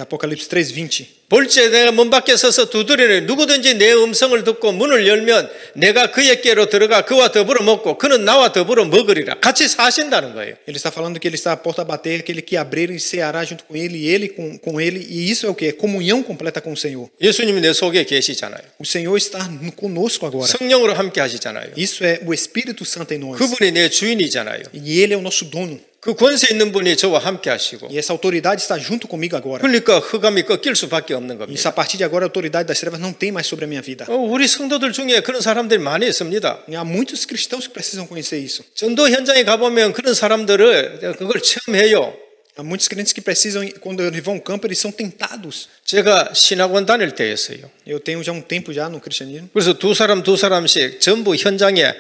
Apocalipse 3:20. 볼지에 내가 문 밖에 서서 두드리니 누구든지 내 음성을 듣고 문을 열면 내가 그에게로 들어가 그와 더불어 먹고 그는 나와 더불어 먹으리라. 같이 사신다는 거예요. Ele está falando que ele está à porta a bater, aquele que abrir e ceará junto com ele, e ele com ele. E isso é o que? É comunhão completa com o Senhor. 예수님이 내 속에 계시잖아요. O Senhor está conosco agora. 성령으로 함께 하시잖아요. Isso é o Espírito Santo em nós. 그분이 내 주인이잖아요. E ele é o nosso dono. 그 권세 있는 분이 저와 함께 하시고 E essa autoridade está junto comigo agora. 그러니까 흑암이 꺾일 수밖에 없는 Isso 겁니다. a partir de agora a autoridade das trevas não tem mais sobre a minha vida. 우리 성도들 중에 그런 사람들이 많이 있습니다. E há muitos cristãos que precisam conhecer isso. 전도 현장에 가보면 그런 사람들을 그걸 체험해요. Há muitos crentes que precisam, quando eles vão ao campo, eles são tentados. 제가 신학원 다닐 때였어요. Eu tenho já um tempo já no cristianismo. 그래서 두 사람씩 전부 현장에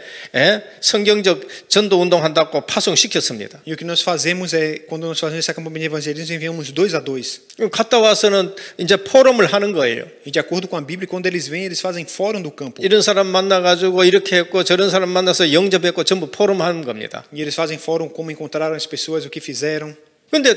성경적 전도 운동한다고 파송시켰습니다. E o que nós fazemos é, quando nós fazemos esse acampamento de evangelismo, enviamos 2 a 2. 갔다 와서는 이제 포럼을 하는 거예요. E de acordo com a Bíblia, quando eles vêm, eles fazem fórum do campo. 이런 사람 만나가지고 이렇게 했고 저런 사람 만나서 영접했고 전부 포럼하는 겁니다. E eles fazem fórum como encontraram as pessoas, o que fizeram. 근데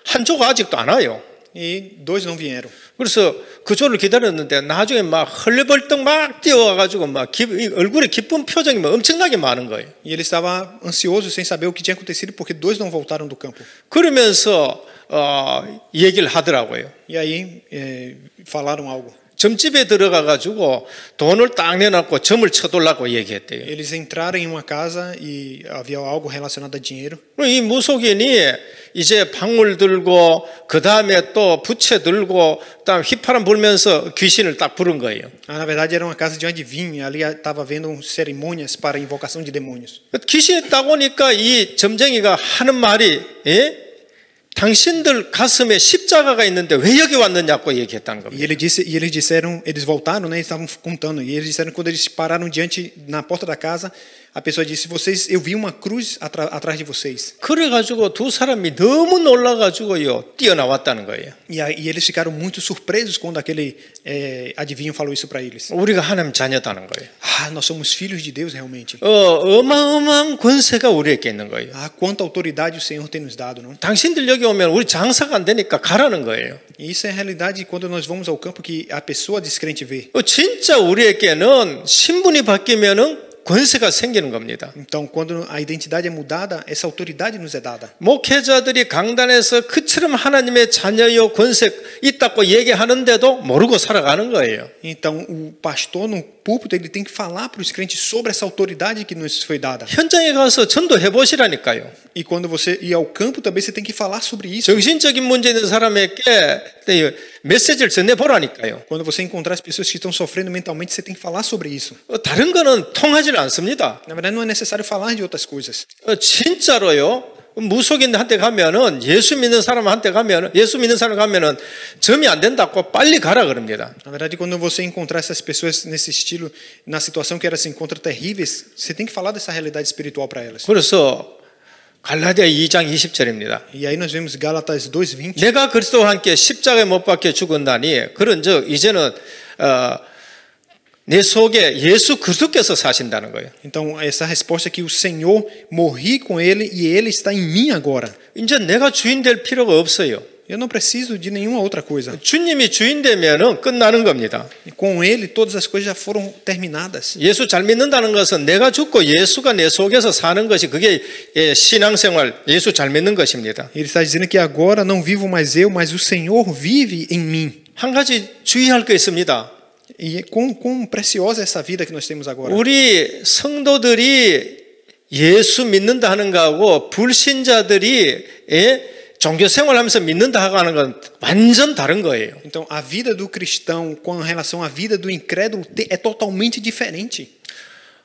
한 조가 아직도 안 와요. E 2 não vieram. 그래서 그 조를 기다렸는데 나중에 막 헐레벌떡 막 뛰어와가지고 막 얼굴에 기쁜 표정이 막 엄청나게 많은 거예요. E ele estava ansioso sem saber o que tinha acontecido porque 2 não voltaram do campo. 그러면서 얘기를 하더라고요. E aí falaram algo. 점집에 들어가가지고 돈을 딱 내놓고 점을 쳐돌라고 얘기했대요. Eles entraram em uma casa e havia algo relacionado a dinheiro. 이 무속인이 이제 방울 들고 그 다음에 또 부채 들고 그다음 휘파람 불면서 귀신을 딱 부른 거예요. Na verdade era uma casa de um adivinho. E ali estava havendo cerimônias para a invocação de demônios. 귀신이 딱 오니까 이 점쟁이가 하는 말이 당신들 가슴에 십자가가 있는데 왜 여기 왔느냐고 얘기했다는 겁니다. E eles disseram, eles voltaram, né? Estavam contando. E eles disseram que quando eles pararam diante na porta da casa, a pessoa disse: "Vocês, eu vi uma cruz atrás de vocês." 그래가지고 두 사람이 너무 놀라가지고요 뛰어나왔다는 거예요. E eles ficaram muito surpresos quando aquele adivinho falou isso para eles. 우리가 하나님 자녀다는 거예요. Ah, nós somos filhos de Deus realmente. 어마어마한 권세가 우리에게 있는 거예요. Ah, quanta autoridade o Senhor tem nos dado, não? 당신들 여기 오면 우리 장사가 안 되니까 가라는 거예요. E isso é a realidade quando nós vamos ao campo que a pessoa descrente vê. 진짜 우리에게는 신분이 바뀌면은 권세가 생기는 겁니다. Então, quando a identidade é mudada, essa autoridade nos é dada. 목회자들이 강단에서 그처럼 하나님의 자녀요 권세 있다고 얘기하는데도 모르고 살아가는 거예요. Então, o pastor no púlpito ele tem que falar para os crentes sobre essa autoridade que nos foi dada. 현장에 가서 전도해 보시라니까요. E quando você ir ao campo também você tem que falar sobre isso. 정신적인 문제 있는 사람에게 메시지를 전해 보라니까요. Quando você encontrar as pessoas que estão sofrendo mentalmente, você tem que falar sobre isso. 다른 거는 통하지 않습니다. Na verdade, não é necessário falar de outras coisas. 진짜로요. 무속인한테 가면은 예수 믿는 사람한테 가면은 예수 믿는 사람 가면은 점이 안 된다고 빨리 가라 그럽니다. Na verdade, quando você encontrar essas pessoas nesse estilo, na situação que elas se encontram terríveis, você tem que falar dessa realidade espiritual para elas. 그래서 갈라디아 2장 20절입니다. E aí nós vemos Gálatas 2:20. 내가 그리스도와 함께 십자가에 못 박혀 죽었나니 그런즉 이제는 내 속에 예수 그리스도께서 사신다는 거예요. Então, essa resposta é que o Senhor morri com ele e ele está em mim agora. 이제 내가 주인 될 필요가 없어요. Eu não preciso de nenhuma outra coisa. 주님이 주인 되면은 끝나는 겁니다. Com ele todas as coisas já foram terminadas. 예수 잘 믿는다는 것은 내가 죽고 예수가 내 속에서 사는 것이 그게 신앙생활 예수 잘 믿는 것입니다. Ele está dizendo que agora não vivo mais eu, mas o Senhor vive em mim. 한 가지 주의할 게 있습니다. E quão preciosa é essa vida que nós temos agora. 우리 성도들이 예수 믿는다 하는 거하고 불신자들이 종교 생활하면서 믿는다 하는 건 완전 다른 거예요. Então, a vida do cristão com relação à vida do incrédulo é totalmente diferente.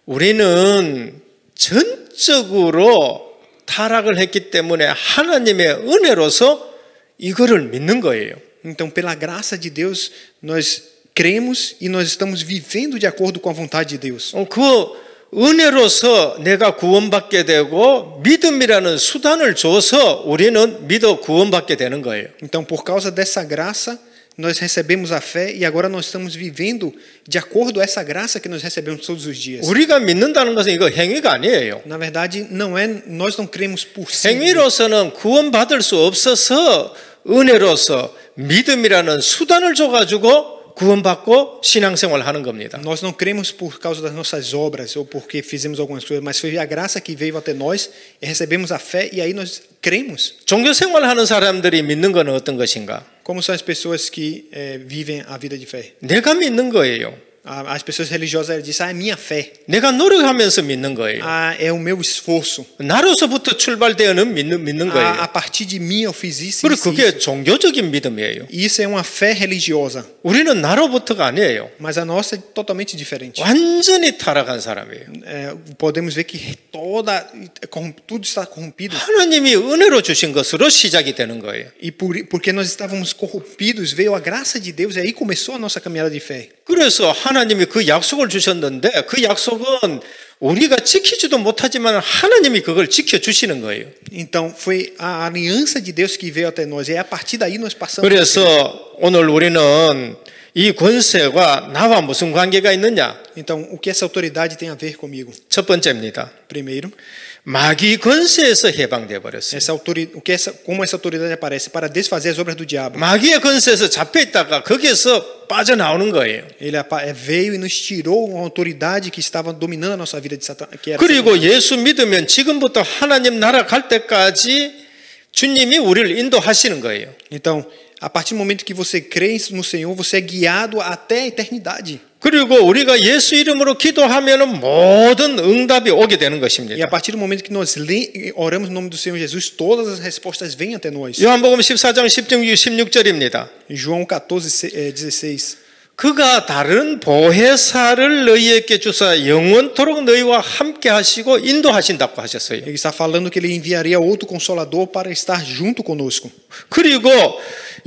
우리는 전적으로 타락을 했기 때문에 하나님의 은혜로서 이거를 믿는 거예요. Então, pela graça de Deus, nós cremos e nós estamos vivendo de acordo com a vontade de Deus. 그 은혜로서 내가 구원받게 되고 믿음이라는 수단을 줘서 우리는 믿어 구원받게 되는 거예요. Então, por causa dessa graça, nós recebemos a fé e agora nós estamos vivendo de acordo a essa graça que nós recebemos todos os dias. 우리가 믿는다는 것은 이거 행위가 아니에요. Na verdade, nós não cremos por si. 행위로서는 구원받을 수 없어서 은혜로서 믿음이라는 수단을 줘가지고 구원받고 신앙생활 하는 겁니다. Nós não cremos por causa das nossas obras ou porque fizemos algumas coisas, mas foi a graça que veio até nós e recebemos a fé e aí nós cremos. 종교생활 하는 사람들이 믿는 건 어떤 것인가? Como são as pessoas que vivem a vida de fé? 내가 믿는 거예요. As pessoas religiosas elas dizem, é minha fé. 내가 노력하면서 믿는 거예요. É o meu esforço. 나로서부터 출발되어는 믿는 거예요. A partir de mim eu fiz isso. 그리고 그게 종교적인 믿음이에요. Isso é uma fé religiosa. 우리는 나로부터가 아니에요. Mas a nossa é totalmente diferente. 완전히 타락한 사람이에요. Podemos ver que tudo está corrompido. 하나님이 은혜로 주신 것으로 시작이 되는 거예요. E porque nós estávamos corrompidos, veio a graça de Deus e aí começou a nossa caminhada de fé. 그래서 하나님이 그 약속을 주셨는데 그 약속은 우리가 지키지도 못하지만 하나님이 그걸 지켜주시는 거예요. Então foi a aliança de Deus que veio até nós e a partir daí nós passamos. 그래서 오늘 우리는 이 권세가 나와 무슨 관계가 있느냐? Então o que essa autoridade tem a ver comigo? 첫 번째입니다. Primeiro, 마귀 권세에서 해방돼 버렸어요. como essa autoridade aparece para desfazer as obras do diabo. 마귀의 권세에서 잡혀 있다가 거기에서 빠져나오는 거예요. Ele veio e nos tirou uma autoridade que estava dominando a nossa vida de Satanás. 그리고 예수 믿으면 지금부터 하나님 나라 갈 때까지 주님이 우리를 인도하시는 거예요. Então, a partir do momento que você crê no Senhor, você é guiado até a eternidade. 그리고 우리가 예수 이름으로 기도하면은 모든 응답이 오게 되는 E a 것입니다. partir do momento que nós oramos no nome do Senhor Jesus, todas as respostas vêm até nós. 요한복음 14장 16절입니다. João 14:16. 그가 다른 보혜사를 너희에게 주사 영원토록 너희와 함께 하시고 인도하신다고 하셨어요. Ele está falando que ele enviaria outro consolador para estar junto conosco. 그리고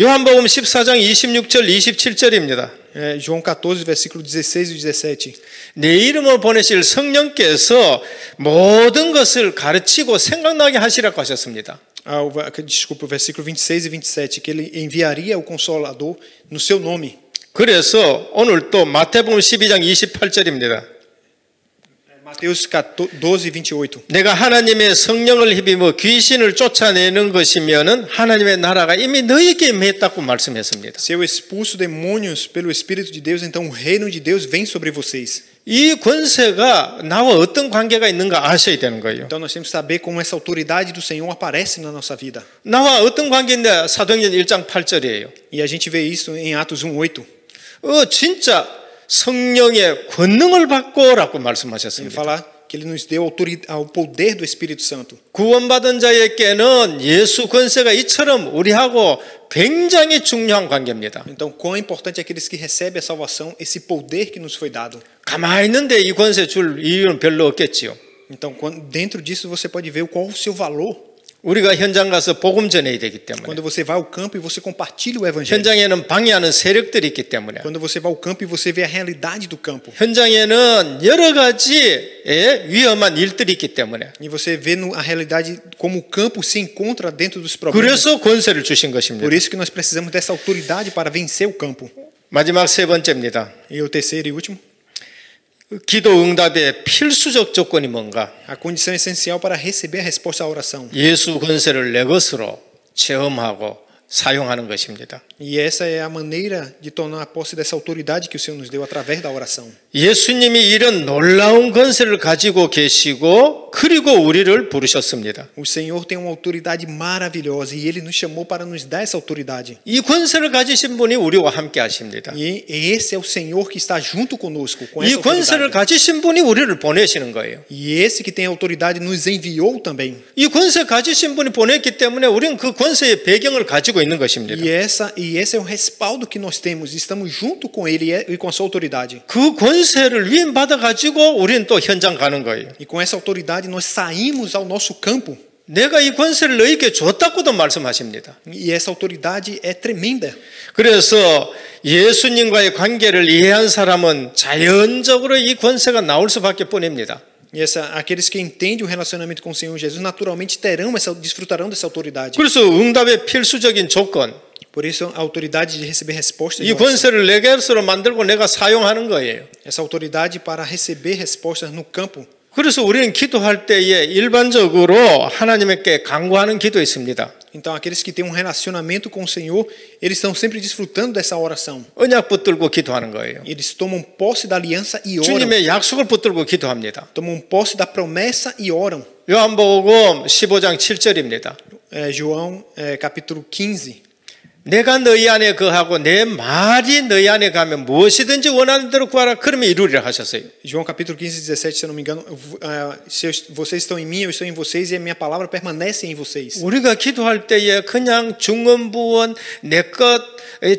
요한복음 14장 26절 27절입니다. João 14, versículo 16 e 17. 내 이름을 보내실 성령께서 모든 것을 가르치고 생각나게 하시라고 하셨습니다. Desculpa, o versículo 26 e 27, que ele enviaria o consolador no seu nome. 그래서 오늘 또 마태복음 12장 28절입니다. Mateus 12, 28. 내가 하나님의 성령을 힘입어 귀신을 쫓아내는 것이면은 하나님의 나라가 이미 너희에게 임했다고 말씀했습니다. Se eu expulso demônios pelo Espírito de Deus, então o reino de Deus vem sobre vocês. 이 권세가 나와 어떤 관계가 있는가 아셔야 되는 거예요. Então nós temos que saber como essa autoridade do Senhor aparece na nossa vida. 나와 어떤 관계인데 사도행전 1장 8절이에요. E a gente vê isso em Atos 1:8. 진짜 성령의 권능을 받고라고 Ele 말씀하셨습니다. fala que ele nos deu o poder do Espírito Santo. 구원받은 자에게는 예수 권세가 이처럼 우리하고 굉장히 중요한 관계입니다. Então, quão importante é aqueles que recebem a salvação, esse poder que nos foi dado. 가만히 있는데 이 권세 줄 이유는 별로 없겠지요. Então, dentro disso você pode ver qual o seu valor. 우리가 현장 가서 복음 전해야 되기 때문에. Quando você vai ao campo e você compartilha o evangelho. 현장에는 방해하는 세력들이 있기 때문에. Quando você vai ao campo e você vê a realidade do campo. 현장에는 여러 가지의 위험한 일들이 있기 때문에. E você vê a realidade como o campo se encontra dentro dos problemas. 그래서 권세를 주신 것입니다. Por isso que nós precisamos dessa autoridade para vencer o campo. 마지막 세 번째입니다. E o terceiro e último. 기도 응답의 필수적 조건이 뭔가? A condição essencial para receber a resposta à oração. 예수 권세를 내 것으로 체험하고 사용하는 것입니다. E essa é a maneira de tornar a posse dessa autoridade que o Senhor nos deu através da oração. 예수님이 이런 놀라운 권세를 가지고 계시고 그리고 우리를 부르셨습니다. O Senhor tem uma autoridade maravilhosa e Ele nos chamou para nos dar essa autoridade. 이 권세를 가지신 분이 우리와 함께 하십니다. E esse é o Senhor que está junto conosco com 이 essa 권세를 autoridade. 가지신 분이 우리를 보내시는 거예요. E esse que tem a autoridade nos enviou também. 이 권세 가지신 분이 보냈기 때문에 우리는 그 권세의 배경을 가지고 있는 것입니다. E esse é o respaldo que nós temos. Estamos junto com Ele e com a sua autoridade. 그 권세를 위임 받아 가지고 우리는 또 현장 가는 거예요. E com essa autoridade nós saímos ao nosso campo. 내가 이 권세를 너희에게 줬다고도 말씀하십니다. E essa autoridade é tremenda. 그래서 예수님과의 관계를 이해한 사람은 자연적으로 이 권세가 나올 수밖에 뿐입니다. E aqueles que entendem o relacionamento com o Senhor Jesus naturalmente desfrutarão dessa autoridade. 그래서 응답의 필수적인 조건, Por isso a autoridade de receber respostas. 이 권세를 내 것으로 만들고 내가 사용하는 거예요. Essa autoridade para receber respostas no campo. 그래서 우리는 기도할 때에 일반적으로 하나님께 간구하는 기도 있습니다. Então aqueles que têm um relacionamento com o Senhor, eles estão sempre desfrutando dessa oração. 언약 붙들고 기도하는 거예요. Eles tomam posse da aliança e oram. 주님의 약속을 붙들고 기도합니다. Tomam posse da promessa e oram. 요한복음 15장 7절입니다. João capítulo 15. 내가 너희 안에 거하고 내 말이 너희 안에 가면 무엇이든지 원하는 대로 구하라 그러면 이루리라 하셨어요. João capítulo 15, 17, se eu não me engano, vocês estão em mim, eu estou em vocês e a minha palavra permanece em vocês. 우리가 기도할 때에 그냥 중언부언 내 것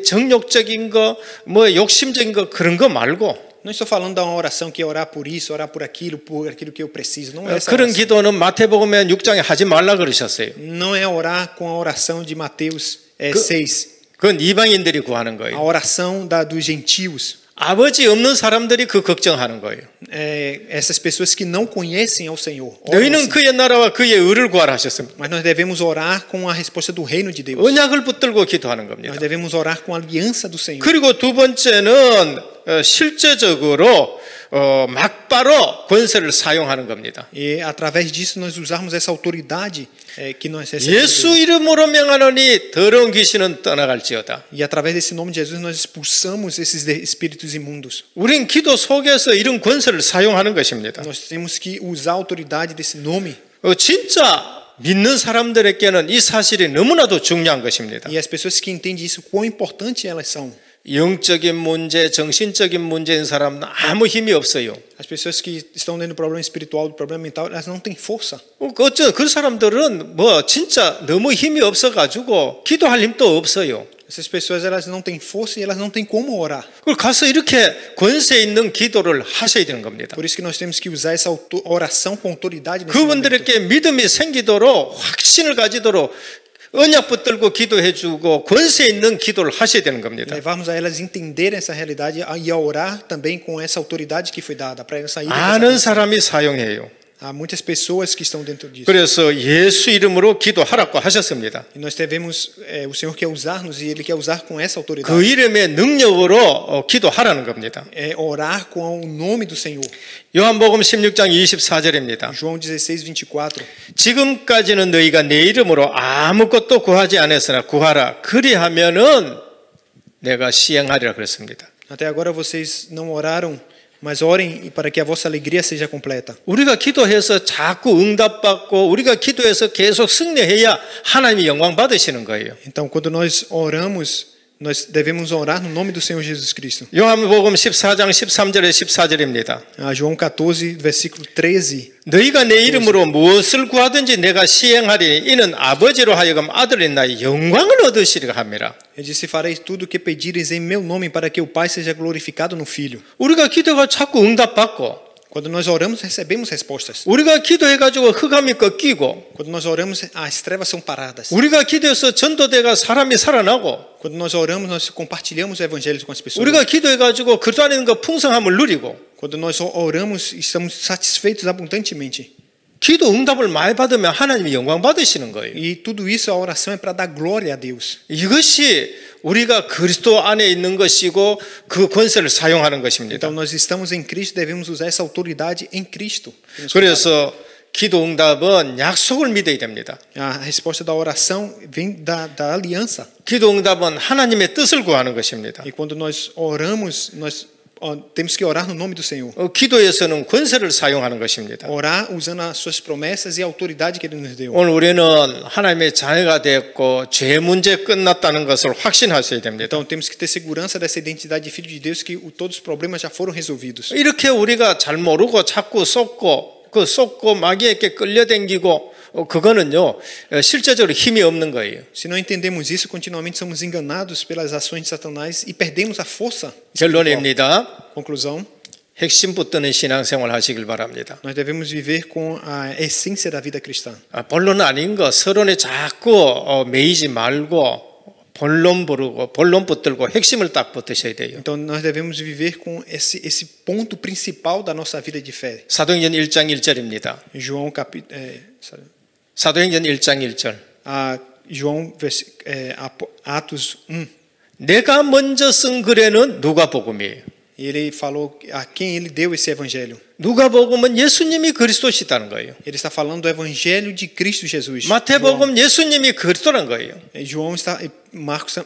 정욕적인 거 뭐 욕심적인 거 그런 거 말고 Não estou falando da oração que é orar por isso, orar por aquilo que eu preciso. Não é essa 그런 oração. 기도는 마태복음 6장에 하지 말라 그러셨어요. Não é orar com a oração de Mateus 6. 그건 이방인들이 구하는 A 거예요. oração dos gentios. 아버지 없는 사람들이 그 걱정하는 거예요. Essas pessoas que não conhecem ao Senhor. 너희는 그의 나라와 그의 의를 구하라 하셨습니다. Mas nós devemos orar com a resposta do reino de Deus. 언약을 붙들고 기도하는 겁니다. Nós devemos orar com a aliança do Senhor. 그리고 두 번째는 실제적으로 막바로 권세를 사용하는 겁니다. E através disso nós usarmos essa autoridade que nós recebemos. 예수 이름으로 명하노니 더러운 귀신은 떠나갈지어다. E através desse nome de Jesus nós expulsamos esses espíritos imundos. 우린 기도 속에서 이런 권세를 사용하는 것입니다. Nós temos que usar a autoridade desse nome. 진짜 믿는 사람들에게는 이 사실이 너무나도 중요한 것입니다. E as pessoas que entendem isso, quão importante elas são. 영적인 문제, 정신적인 문제인 사람은 아무 힘이 없어요. As pessoas que estão tendo problema espiritual, do problema mental, elas não têm força. 어쩌 그 사람들은 뭐 진짜 너무 힘이 없어가지고 기도할 힘도 없어요. Essas pessoas elas não têm força e elas não têm como orar. 그걸 가서 이렇게 권세 있는 기도를 하셔야 되는 겁니다. Por isso que nós temos que usar essa oração com autoridade nesse momento. 그분들에게 믿음이 생기도록 확신을 가지도록 언약 붙들고 기도해 주고 권세 있는 기도를 하셔야 되는 겁니다. Levarmos a elas entenderem essa realidade e a orar também com essa autoridade que foi dada para elas saírem. 아는 사람이 사용해요. Há muitas pessoas que estão dentro disso. 그래서 예수 이름으로 기도하라고 하셨습니다. E nós devemos, o Senhor quer usar-nos e Ele quer usar com essa autoridade. 그 이름의 능력으로 기도하라는 겁니다. É orar com o nome do Senhor. 요한복음 16장 24절입니다. João 16:24. 지금까지는 너희가 내 이름으로 아무것도 구하지 않았으나 구하라. 그리하면은 내가 시행하리라 그랬습니다. Até agora vocês não oraram, mas orem para que a vossa alegria seja completa. 우리가 기도해서 자꾸 응답받고 우리가 기도해서 계속 승리해야 하나님이 영광 받으시는 거예요. Então, quando nós oramos, nós devemos orar no nome do Senhor Jesus Cristo. 요한복음 14장 13절에 14절입니다. João 14, versículo 13. 너희가 내 이름으로 무엇을 구하든지 내가 시행하리니 이는 아버지로 하여금 아들이 나의 영광을 얻으시리라 합니다. Ele disse: farei tudo o que pedires em meu nome para que o Pai seja glorificado no Filho. 우리가 기도가 자꾸 응답받고 Quando nós oramos, recebemos respostas. 우리가 기도해가지고 흑암이 꺾이고 Quando nós oramos, as trevas são paradas. 우리가 기도해서 전도대가 사람이 살아나고 Quando nós oramos, nós compartilhamos o evangelho com as pessoas. 우리가 기도해가지고 그 안에 있는 그 풍성함을 누리고 Quando nós oramos, estamos satisfeitos abundantemente. 기도 응답을 많이 받으면 하나님이 영광 받으시는 거예요. E tudo isso, a oração é para dar glória a Deus. 이것이 우리가 그리스도 안에 있는 것이고 그 권세를 사용하는 것입니다. Então, nós estamos em Cristo, devemos usar essa autoridade em Cristo. 그래서 기도 응답은 약속을 믿어야 됩니다. A resposta da oração vem da aliança. 기도 응답은 하나님의 뜻을 구하는 것입니다. E quando nós oramos, nós temos que orar no nome do Senhor. 기도에서는 권세를 사용하는 것입니다. Orar usando as suas promessas e a autoridade que Ele nos deu. 오늘 우리는 하나님의 자녀가 됐고 죄 문제 끝났다는 것을 확신하셔야 됩니다. Então temos que ter segurança dessa identidade de filho de Deus, que todos os problemas já foram resolvidos. 이렇게 우리가 잘 모르고 자꾸 쏟고 마귀에게 끌려다니고 그거는요 실제적으로 힘이 없는 거예요. Se não entendemos isso, continuamente somos enganados pelas ações de Satanás e perdemos a força. 결론입니다. Conclusão: 핵심 붙드는 신앙생활 하시길 바랍니다. nós devemos viver com a essência da vida cristã. 본론 아닌 거 서론에 자꾸 매이지 말고 본론 부르고 본론 붙들고 핵심을 딱 붙으셔야 돼요. Então nós devemos viver com esse ponto principal da nossa vida de fé. 사도행전 1장 1절입니다. 사도행전 1장 1절. João Atos 1. 내가 먼저 쓴 글에는 누가복음이에요. Ele falou a quem ele deu esse evangelho. 누가복음은 예수님이 그리스도시다는 거예요. Ele está falando do evangelho de Cristo Jesus. 마태복음 예수님이 그리스도란 거예요.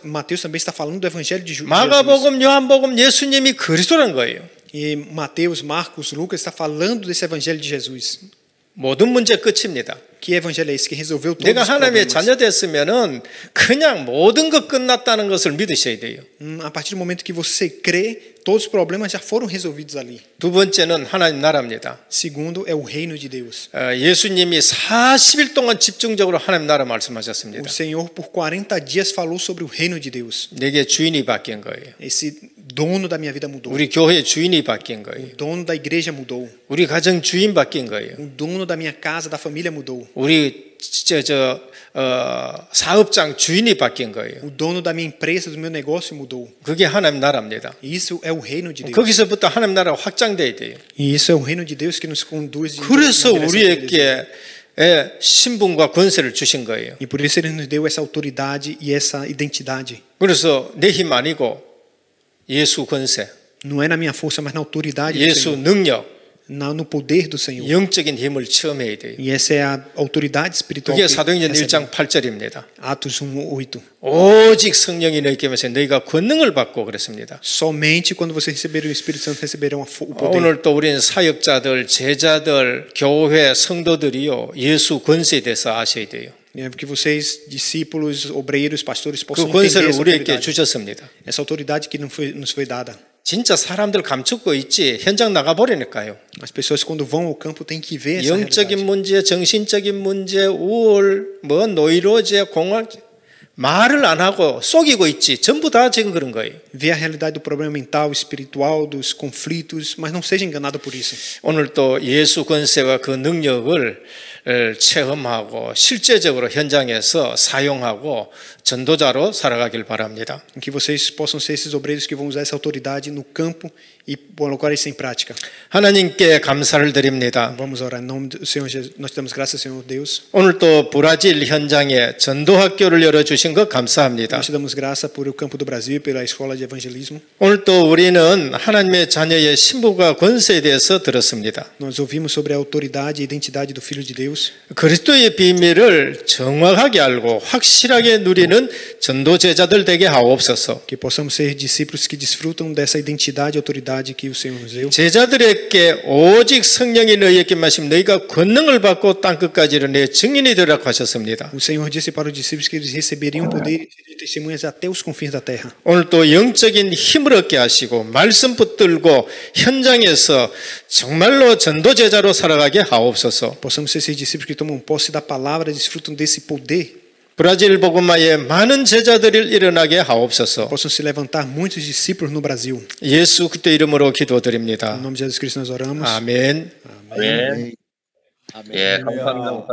Mateus também está falando do evangelho de Jesus. 마가복음, 요한복음 예수님이 그리스도란 거예요. E Mateus, Marcos, Lucas está falando desse evangelho de Jesus. 모든 문제 끝입니다. Que evangelho é esse que resolveu todos 내가 os 하나님의 problemas? 자녀 됐으면은 그냥 모든 것 끝났다는 것을 믿으셔야 돼요. A partir do momento que você crê, todos os problemas já foram resolvidos ali. 두 번째는 하나님 나라입니다. Segundo é o reino de Deus. 예수님이 40일 동안 집중적으로 하나님 나라 말씀하셨습니다. O Senhor por 40 dias falou sobre o reino de Deus. 내게 주인이 바뀐 거예요. Esse dono da minha vida mudou. 우리 교회 주인이 바뀐 거예요. O dono da igreja mudou. 우리 가정 주인 바뀐 거예요. O dono da minha casa, da família mudou. 우리 사업장 주인이 바뀐 거예요. O dono da minha empresa, do meu negócio mudou. 그게 하나님 나라입니다. E isso é o reino de Deus. 거기서부터 하나님 나라가 확장돼야 돼요. E isso é o reino de Deus que nos conduz. 그래서 우리에게 신분과 권세를 주신 거예요. E por isso ele nos deu essa autoridade e essa identidade. 그래서 내 힘 아니고 예수 권세, Não é na minha força, mas na autoridade do 예수 Senhor. 능력, No poder do Senhor. 영적인 힘을 체험해야 돼요. E essa é a autoridade espiritual. 그게 que 사도행전 recebemos. 1장 8절입니다. Atos 1:8. 오직 성령이 너희에게 임하시면 너희가 권능을 받고 그랬습니다. Somente quando vocês receberem o Espírito Santo receberão o poder. 오늘 또 우리는 사역자들, 제자들, 교회 성도들이요 예수 권세에 대해서 아셔야 돼요. Porque vocês, discípulos, obreiros, pastores, 그 possam entender 권세를 essa 우리에게 autoridade. 주셨습니다. Essa autoridade que nos foi dada. 진짜 사람들 감추고 있지 현장 나가버리니까요. As pessoas quando vão ao campo têm que ver essa 영적인 realidade. 문제, 정신적인 문제, 우울, 노이로제, 공황 말을 안 하고 속이고 있지. 전부 다 지금 그런 거예요. Vê a realidade do problema mental, espiritual, dos conflitos, mas não seja enganado por isso. 오늘 또 예수 권세와 그 능력을 체험하고 실제적으로 현장에서 사용하고 전도자로 살아가길 바랍니다. Que vocês possam ser esses obreiros que vão usar essa autoridade no campo e colocar isso em prática. 하나님께 감사를 드립니다. Vamos orar em nome do Senhor Jesus. Nós te damos graças, Senhor Deus. 오늘 또 브라질 현장에 전도학교를 열어주신 것 감사합니다. Nós te damos graça por o campo do Brasil, pela escola de evangelismo. 오늘 또 우리는 하나님의 자녀의 신분과 권세에 대해서 들었습니다. Nós ouvimos sobre a autoridade e identidade do Filho de Deus. 그리스도의 비밀을 정확하게 알고 확실하게 누리는 전도 제자들 되게 하옵소서. Que possamos ser discípulos que desfrutam dessa identidade e autoridade que o Senhor nos deu. 제자들에게 오직 성령이 너희에게 마시면 너희가 권능을 받고 땅끝까지 이르내 증인이 되라고 하셨습니다. O Senhor disse para os discípulos que eles receberiam poder de testemunhas até os confins da terra. 오늘 또 영적인 힘을 얻게 하시고 말씀 붙들고 현장에서 정말로 전도 제자로 살아가게 하옵소서. Possamos ser esses discípulos que tomam posse da palavra, desfrutam desse poder. 브라질 복음화에 많은 제자들을 일어나게 하옵소서. Possam se levantar muitos discípulos no Brasil. 예수 그리스도 이름으로 기도드립니다. Em nome de Jesus Cristo nós oramos. 아멘. 아멘. 예, 감사합니다.